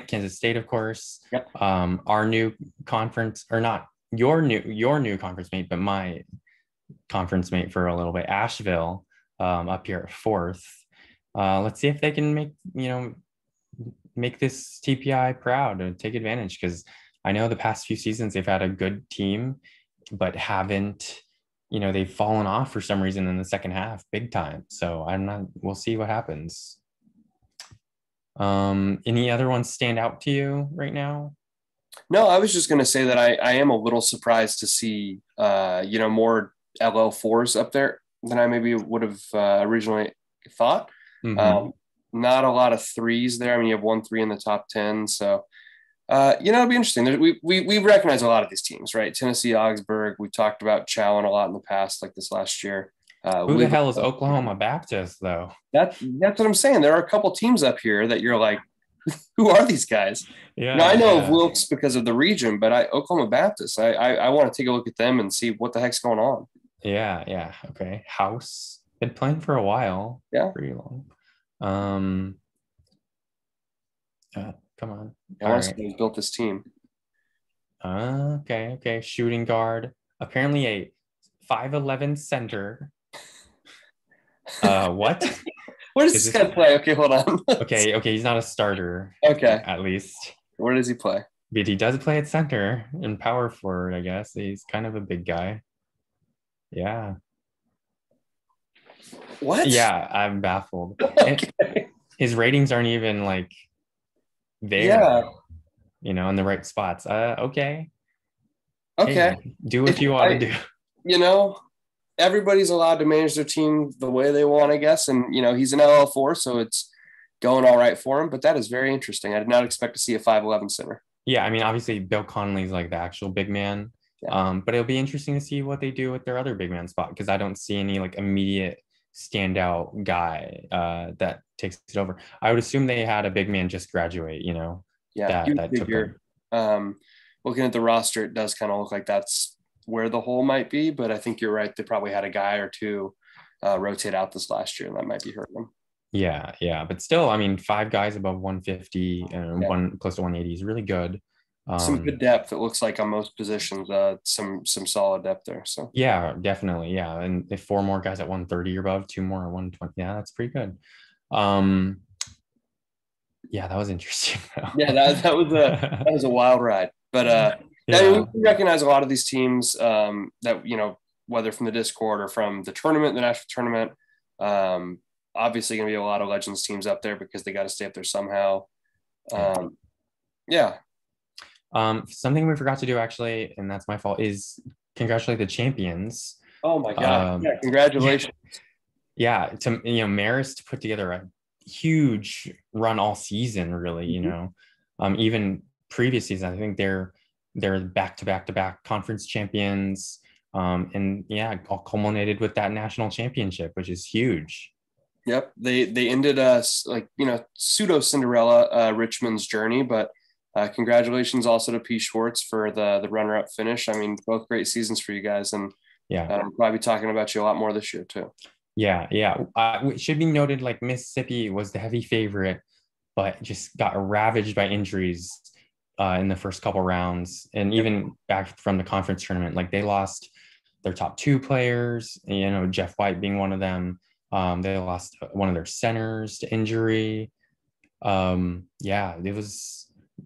Kansas State, of course. Yep. Our new conference, or not your new conference mate, but my conference mate for a little bit, Asheville, up here at 4th. Let's see if they can make this TPI proud and take advantage, because I know the past few seasons they've had a good team, but haven't, they've fallen off for some reason in the second half big time. So we'll see what happens. Any other ones stand out to you right now? No, I was just going to say that I am a little surprised to see, more LL4s up there than I maybe would have originally thought. Mm-hmm. Not a lot of 3s there. I mean, you have 1 3 in the top 10. So, it'll be interesting. We recognize a lot of these teams, right? Tennessee, Augsburg. We talked about Chowan a lot in the past, like this last year. Who the hell is Oklahoma Baptist, though? That's what I'm saying. There are a couple teams up here that you're like, who are these guys? Yeah. Now, I know of Wilkes because of the region, but Oklahoma Baptist, I want to take a look at them and see what the heck's going on. Yeah. Okay. House been playing for a while. Yeah. Pretty long. Come on. He's built this team. Okay. Shooting guard. Apparently a 5'11" center. What? Where does this guy play? Okay, hold on. Okay. He's not a starter. Okay. At least. Where does he play? But he does play at center and power forward, I guess. He's kind of a big guy. Yeah. What? Yeah, I'm baffled. And Okay. his ratings aren't even like there, Yeah. in the right spots. Okay. Okay. Hey, do If what you ought to I, do. you know, everybody's allowed to manage their team the way they want, I guess. And he's an LL4, so it's going all right for him. But that is very interesting. I did not expect to see a 5'11" center. Yeah, I mean, obviously Bill Connolly's like the actual big man. Yeah. But it'll be interesting to see what they do with their other big man spot because I don't see any like immediate standout guy that takes it over. I would assume they had a big man just graduate, Yeah, that huge that took figure. them. Looking at the roster, it does kind of look like that's where the hole might be. But I think you're right. They probably had a guy or two rotate out this last year, and that might be hurting them. Yeah, yeah, but still, I mean, five guys above 150 and Yeah. one close to 180 is really good. Some good depth. It looks like on most positions. Some solid depth there. So Yeah, definitely, yeah, and if four more guys at 130 or above, two more at 120, yeah, that's pretty good. Um, yeah, that was interesting. yeah, that was a wild ride. But I mean, Yeah, we recognize a lot of these teams that whether from the Discord or from the tournament, the national tournament. Um, Obviously, going to be a lot of Legends teams up there because they got to stay up there somehow. yeah. Yeah. Something we forgot to do actually, and that's my fault, is congratulate the champions. Oh my God. Yeah. Congratulations. Yeah, to Maris to put together a huge run all season, really. Even previous season, I think they're back to back to back conference champions. And yeah, all culminated with that national championship, which is huge. Yep. They ended us like pseudo Cinderella Richmond's journey, but congratulations also to P Schwartz for the runner up finish. I mean, both great seasons for you guys, and Yeah. we'll probably be talking about you a lot more this year too. Yeah, yeah. It should be noted, like Mississippi was the heavy favorite, but just got ravaged by injuries in the first couple rounds, and even back from the conference tournament. Like they lost their top two players, Jeff White being one of them. They lost one of their centers to injury. Yeah,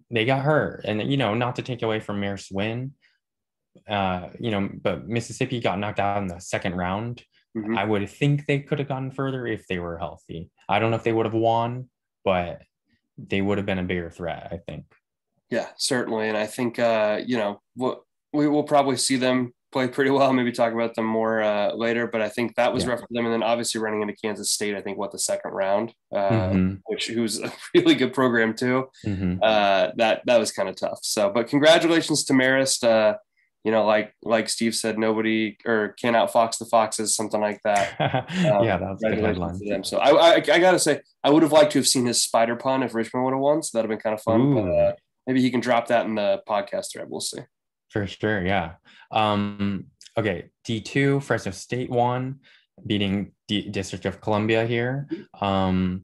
they got hurt, and not to take away from Maris win, but Mississippi got knocked out in the second round. Mm-hmm. I would think they could have gotten further if they were healthy. I don't know if they would have won, but they would have been a bigger threat, I think. Yeah, certainly. And I think, we will probably see them play pretty well. Maybe talk about them more later, but I think that was rough for them. And then obviously running into Kansas State, I think the second round, who's a really good program too. That was kind of tough. So, but congratulations to Marist. Like Steve said, nobody or can't outfox the foxes, something like that. Yeah, that was a good headline. To them. So I gotta say, I would have liked to have seen his spider pun if Richmond would have won. So that'd have been kind of fun. But maybe he can drop that in the podcast thread. We'll see. For sure, yeah. Okay, D2, Fresno State won, beating District of Columbia here. I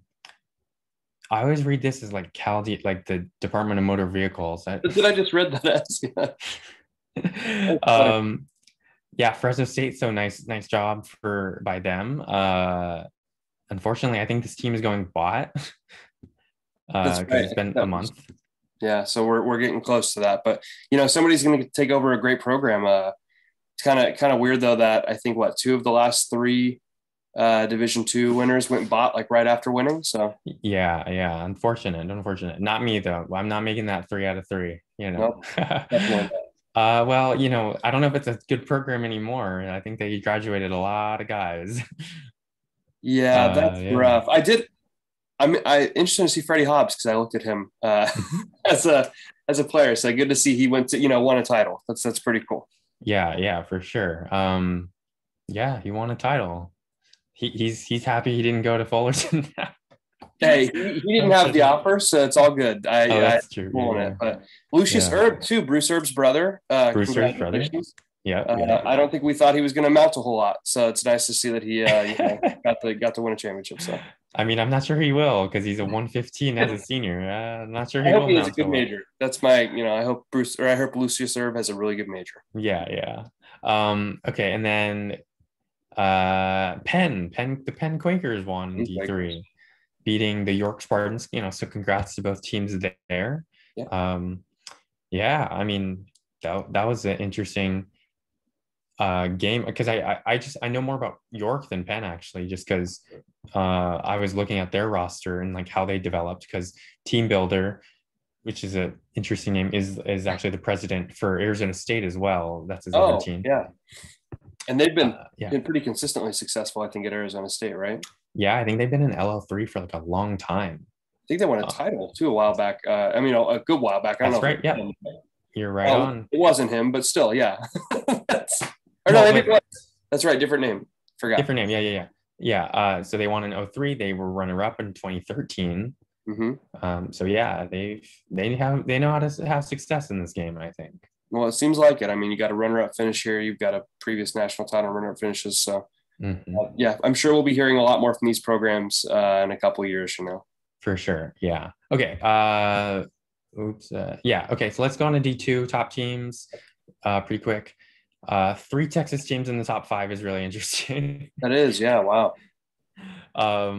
always read this as like like the Department of Motor Vehicles. Did I just read that as? Yeah. Yeah, Fresno State, so nice job by them. Unfortunately, I think this team is going bot because it's been a month. Yeah, so we're getting close to that, but somebody's going to take over a great program. It's kind of weird though that I think two of the last three Division II winners went bot like right after winning. So yeah, unfortunate. Not me though. I'm not making that 3 out of 3. Nope, definitely. Well, I don't know if it's a good program anymore. I think they graduated a lot of guys. Yeah, that's rough. I'm interested to see Freddie Hobbs because I looked at him as a player. So good to see he went to won a title. That's pretty cool. Yeah, for sure. Yeah, he won a title. He's happy he didn't go to Fullerton. Hey, he didn't have the offer, so it's all good. That's true. It. But Lucius Erb too, Bruce Erb's brother. Bruce Erb's brother. Yeah. I don't think we thought he was going to amount a whole lot, so it's nice to see that he got to win a championship. So I mean, I'm not sure he will because he's a 115 as a senior. I'm not sure he will. I hope he has a good major. That's my, I hope Lucius Erb has a really good major. Yeah. Okay, and then the Penn Quakers won D3. Beating the York Spartans, so congrats to both teams there. Yeah. Yeah, I mean, that was an interesting game, because I know more about York than Penn actually, just because I was looking at their roster and like how they developed, because Team Builder, which is an interesting name, is actually the president for Arizona State as well. That's his other Oh, team. yeah. And they've Yeah. been pretty consistently successful, I think, at Arizona State, right? Yeah, I think they've been in LL3 for like a long time. I think they won a title too a while back. I mean, a good while back. I don't That's know if right. it was Yeah, him. you're right on. It wasn't him, but still, yeah. Or no, Well, maybe but it was. That's right, different name. Forgot. different name. Yeah. So they won in 03. They were runner up in 2013. So yeah, they know how to have success in this game, I think. Well, it seems like it. I mean, you got a runner-up finish here. You've got a previous national title runner-up finishes. So, yeah, I'm sure we'll be hearing a lot more from these programs in a couple of years from now. For sure. Yeah. Okay. Yeah. Okay. So let's go on to D2 top teams pretty quick. 3 Texas teams in the top 5 is really interesting. That is, yeah, wow. A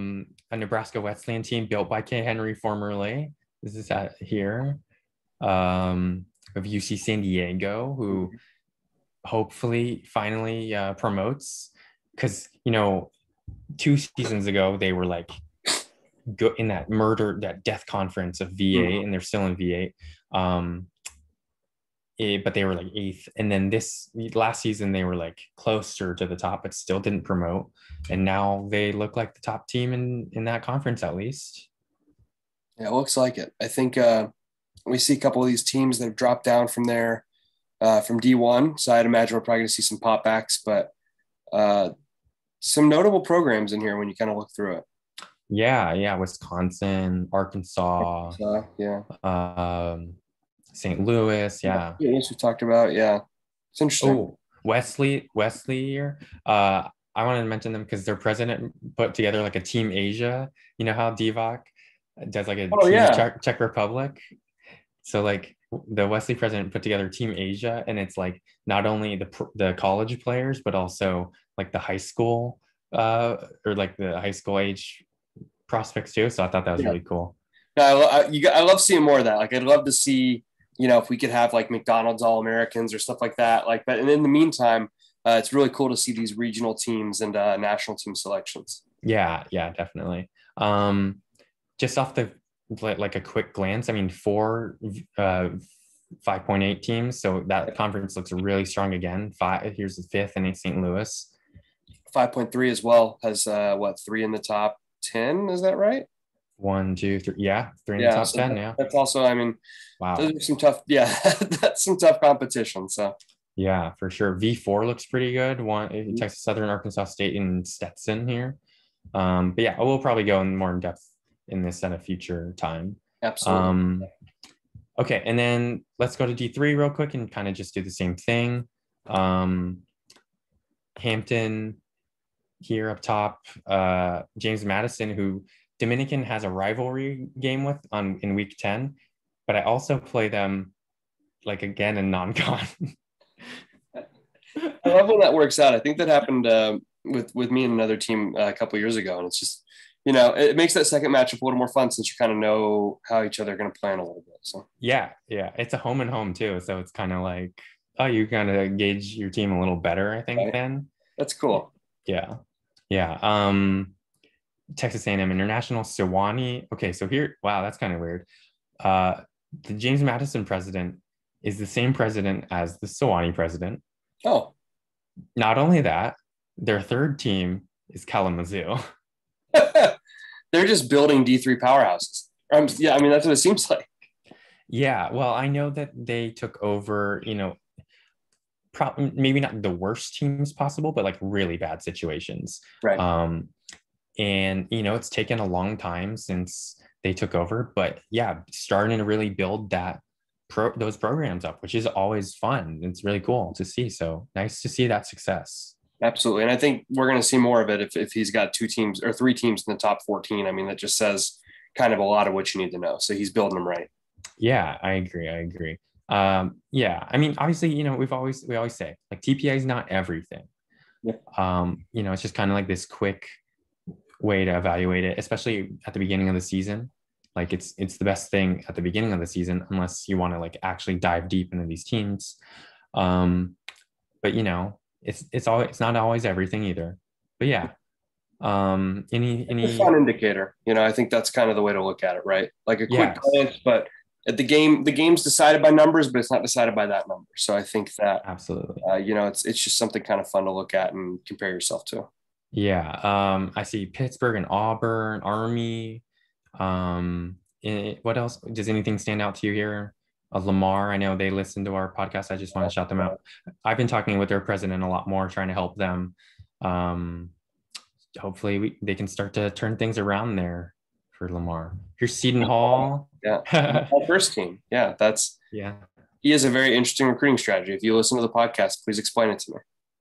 Nebraska Wesleyan team built by K. Henry formerly. This is at here. Of UC San Diego, who hopefully finally promotes, because 2 seasons ago they were like in that death conference of V8, and they're still in V8. But they were like 8th, and then this last season they were like closer to the top, but still didn't promote. And now they look like the top team in that conference, at least. Yeah, it looks like it. I think we see a couple of these teams that have dropped down from there from D1. So I'd imagine we're probably going to see some pop backs, but some notable programs in here when you kind of look through it. Yeah. Wisconsin, Arkansas, St. Louis, yeah. Yes, we talked about, yeah. It's interesting. Oh, Wesley here. I wanted to mention them because their president put together like a Team Asia. You know how Divock does like a Team Czech Republic? So like the Wesley president put together Team Asia, and it's like not only the college players, but also like the high school or like the high school age prospects too. So I thought that was really cool. No, I love seeing more of that. Like I'd love to see, if we could have like McDonald's All-Americans or stuff like that. Like, but in the meantime, it's really cool to see these regional teams and national team selections. Yeah, definitely. Just off the like a quick glance, I mean, 4 5.8 teams, so that conference looks really strong again. Here's the 5th, and it's St. Louis. 5.3 as well has 3 in the top 10. Is that right? 1, 2, 3. Yeah, 3 in the top 10. Yeah, that's also. I mean, wow, those are some tough. Yeah, that's some tough competition. So. Yeah, for sure. V4 looks pretty good. Texas Southern, Arkansas State, and Stetson here. But yeah, we'll probably go more in depth in this at a future time. Absolutely. Okay, and then let's go to D3 real quick and kind of just do the same thing. Hampton here up top. James Madison, who Dominican has a rivalry game with in week 10, but I also play them like again in non-con. I love when that works out. I think that happened with me and another team a couple of years ago, and it's just it makes that second matchup a little more fun since you kind of know how each other are going to plan a little bit. So yeah, it's a home and home too, so it's kind of like you kind of gauge your team a little better, I think. Right. Then that's cool. Yeah. Texas A&M International, Sewanee. Okay, so here, wow, that's kind of weird. The James Madison president is the same president as the Sewanee president. Oh. Not only that, their third team is Kalamazoo. They're just building D3 powerhouses. Yeah, I mean, that's what it seems like. Yeah, well, I know that they took over, maybe not the worst teams possible, but like really bad situations. Right. And, it's taken a long time since they took over, but yeah, starting to really build those programs up, which is always fun. It's really cool to see. So nice to see that success. Absolutely. And I think we're going to see more of it if he's got 2 teams or 3 teams in the top 14. I mean, that just says kind of a lot of what you need to know. So he's building them right. Yeah, I agree. Yeah. I mean, obviously, we always say like TPA is not everything. Yeah. It's just kind of like this quick way to evaluate it, especially at the beginning of the season. Like it's the best thing at the beginning of the season, unless you want to like actually dive deep into these teams. But it's not always everything either. But yeah. It's a fun indicator. I think that's kind of the way to look at it, right? Like a quick Yes, glance, but at the game's decided by numbers, but it's not decided by that number. So I think that absolutely. it's just something kind of fun to look at and compare yourself to. Yeah. I see Pittsburgh and Auburn, Army. What else? Does anything stand out to you here? Lamar, I know they listen to our podcast. I just want to shout them out. I've been talking with their president a lot more, trying to help them. Um, Hopefully they can start to turn things around there for Lamar. Here's Seton Hall. Yeah, my first team. Yeah, Yeah. he has a very interesting recruiting strategy. If you listen to the podcast, please explain it to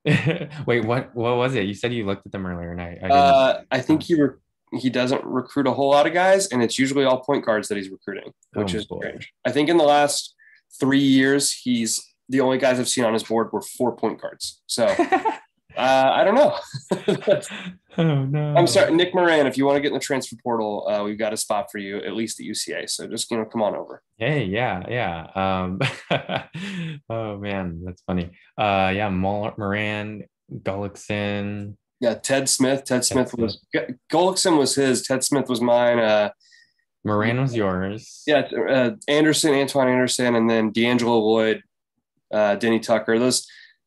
me. Wait, what was it? You said you looked at them earlier, and I didn't. I think he doesn't recruit a whole lot of guys, and it's usually all point guards that he's recruiting, which is strange. I think in the last 3 years, he's the only guys I've seen on his board were 4 point guards. So I don't know. Oh no! I'm sorry, Nick Moran. If you want to get in the transfer portal, we've got a spot for you at least at UCA. So just come on over. Hey, yeah. Oh man, that's funny. Yeah, Moran, Gullickson. Yeah, Ted Smith. Was Gullickson was his. Ted Smith was mine. Moran was yours. Yeah, Antoine Anderson, and then D'Angelo Lloyd, Denny Tucker.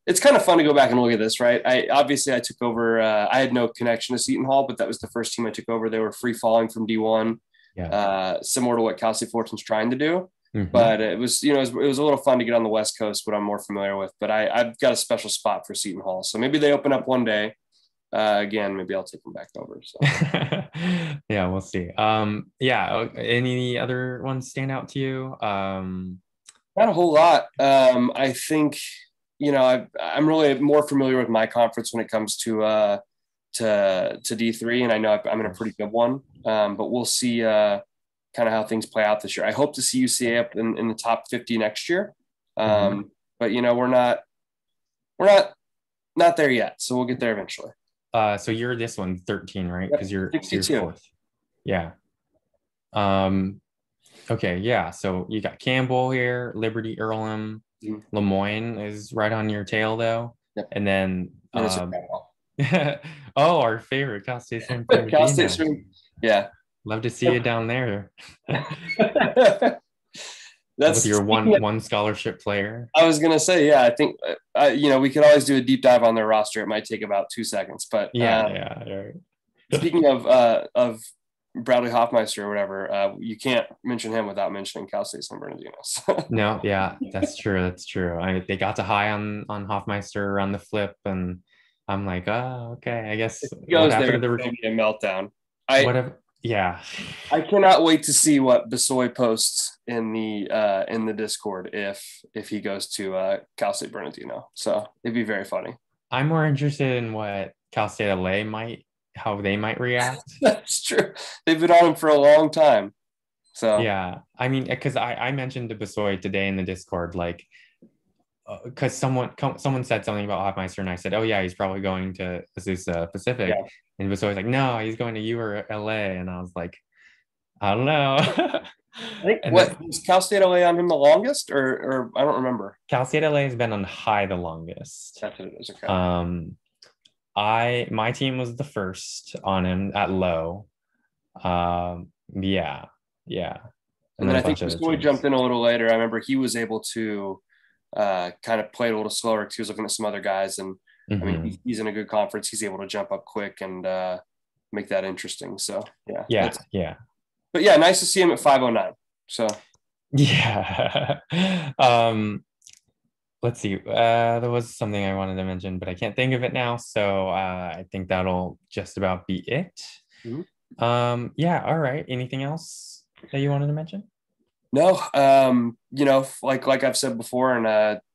It's kind of fun to go back and look at this, right? I took over. I had no connection to Seton Hall, but that was the first team I took over. They were free falling from D1, similar to what Cal State Fullerton's trying to do. Mm-hmm. But it was, it was a little fun to get on the West Coast, what I'm more familiar with. But I've got a special spot for Seton Hall, so maybe they open up one day. Again, maybe I'll take them back over. So yeah, we'll see. Any other ones stand out to you? Not a whole lot. I think. I'm really more familiar with my conference when it comes to D3, and I know I'm in a pretty good one. But we'll see kind of how things play out this year. I hope to see UCA up in the top 50 next year. But we're not there yet, so we'll get there eventually. So you're this one 13, right? Because you're 4th. Yeah. Okay. Yeah. So you got Campbell here, Liberty, Earlham. Lemoyne is right on your tail though. Yep. And then our favorite Cal State San Bernardino. Cal State, yeah. Love to see you down there. That's with your one scholarship player. I was gonna say, yeah, I think we could always do a deep dive on their roster. It might take about 2 seconds, but yeah. Speaking of Bradley Hoffmeister or whatever, you can't mention him without mentioning Cal State San Bernardino. No, yeah, that's true. They got to high on Hoffmeister on the flip, and I'm like, oh, okay, I guess it goes there. It'll be a meltdown. Yeah. I cannot wait to see what Besoy posts in the Discord if he goes to Cal State Bernardino. So it'd be very funny. I'm more interested in what Cal State LA how they might react. That's true. They've been on him for a long time. So yeah, I mean, because I mentioned to Besoy today in the Discord, like, because someone said something about Hoffmeister, and I said, oh yeah, he's probably going to Azusa Pacific, and Besoy's like, no, he's going to U or LA, and I was like, I don't know. I think was Cal State LA on him the longest, or I don't remember. Cal State LA has been on high the longest. That's what it is. Okay. My team was the first on him at low. Yeah. And then I think Besoy jumped in a little later. I remember he was able to kind of play it a little slower because he was looking at some other guys. And I mean, he's in a good conference. He's able to jump up quick and make that interesting. So yeah. But yeah, nice to see him at 509. So yeah. Let's see. There was something I wanted to mention, but I can't think of it now. So I think that'll just about be it. Mm-hmm. Yeah. All right. Anything else that you wanted to mention? No. Like I've said before, and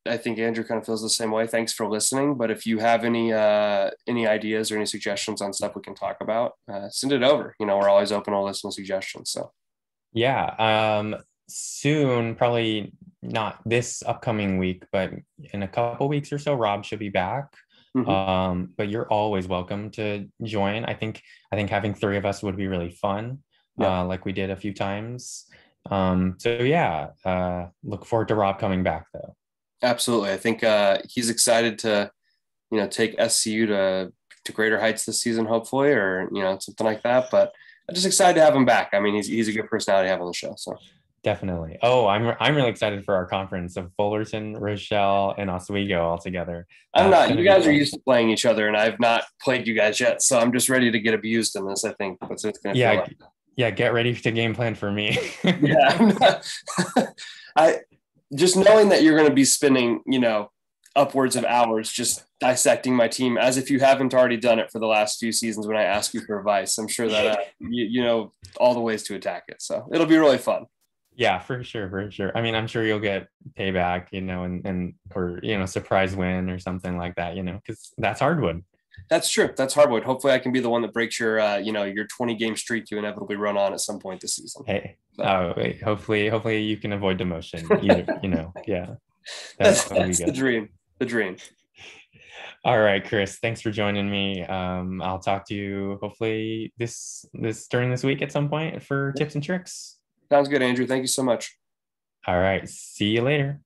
I think Andrew kind of feels the same way. Thanks for listening. But if you have any ideas or any suggestions on stuff we can talk about, send it over. We're always open to listen to suggestions. So yeah. Soon, probably not this upcoming week, but in a couple weeks or so, Rob should be back. Mm-hmm. But you're always welcome to join. I think having 3 of us would be really fun, like we did a few times. So yeah, look forward to Rob coming back though. Absolutely. I think he's excited to take SCU to greater heights this season, hopefully, or something like that. But I'm just excited to have him back. I mean, he's a good personality to have on the show. So Definitely. Oh, I'm really excited for our conference of Fullerton, Rochelle, and Oswego all together. I'm That's not. gonna You be guys are fun. used to playing each other, and I've not played you guys yet. So I'm just ready to get abused in this. I think that's what it's going to feel Yeah, like. yeah. Get ready to game plan for me. Yeah, I'm not, I just knowing that you're going to be spending, upwards of hours just dissecting my team as if you haven't already done it for the last few seasons when I ask you for advice. I'm sure that you know all the ways to attack it. So it'll be really fun. Yeah, for sure, for sure. I mean, I'm sure you'll get payback, and or surprise win or something like that, because that's hardwood. That's true. That's Hardwood. Hopefully I can be the one that breaks your 20 game streak you inevitably run on at some point this season. Hey, So oh wait, hopefully you can avoid demotion. Either, yeah, that would be that's the good. dream. The dream. All right, Chris, thanks for joining me. I'll talk to you hopefully this during this week at some point for tips and tricks. Sounds good, Andrew. Thank you so much. All right, see you later.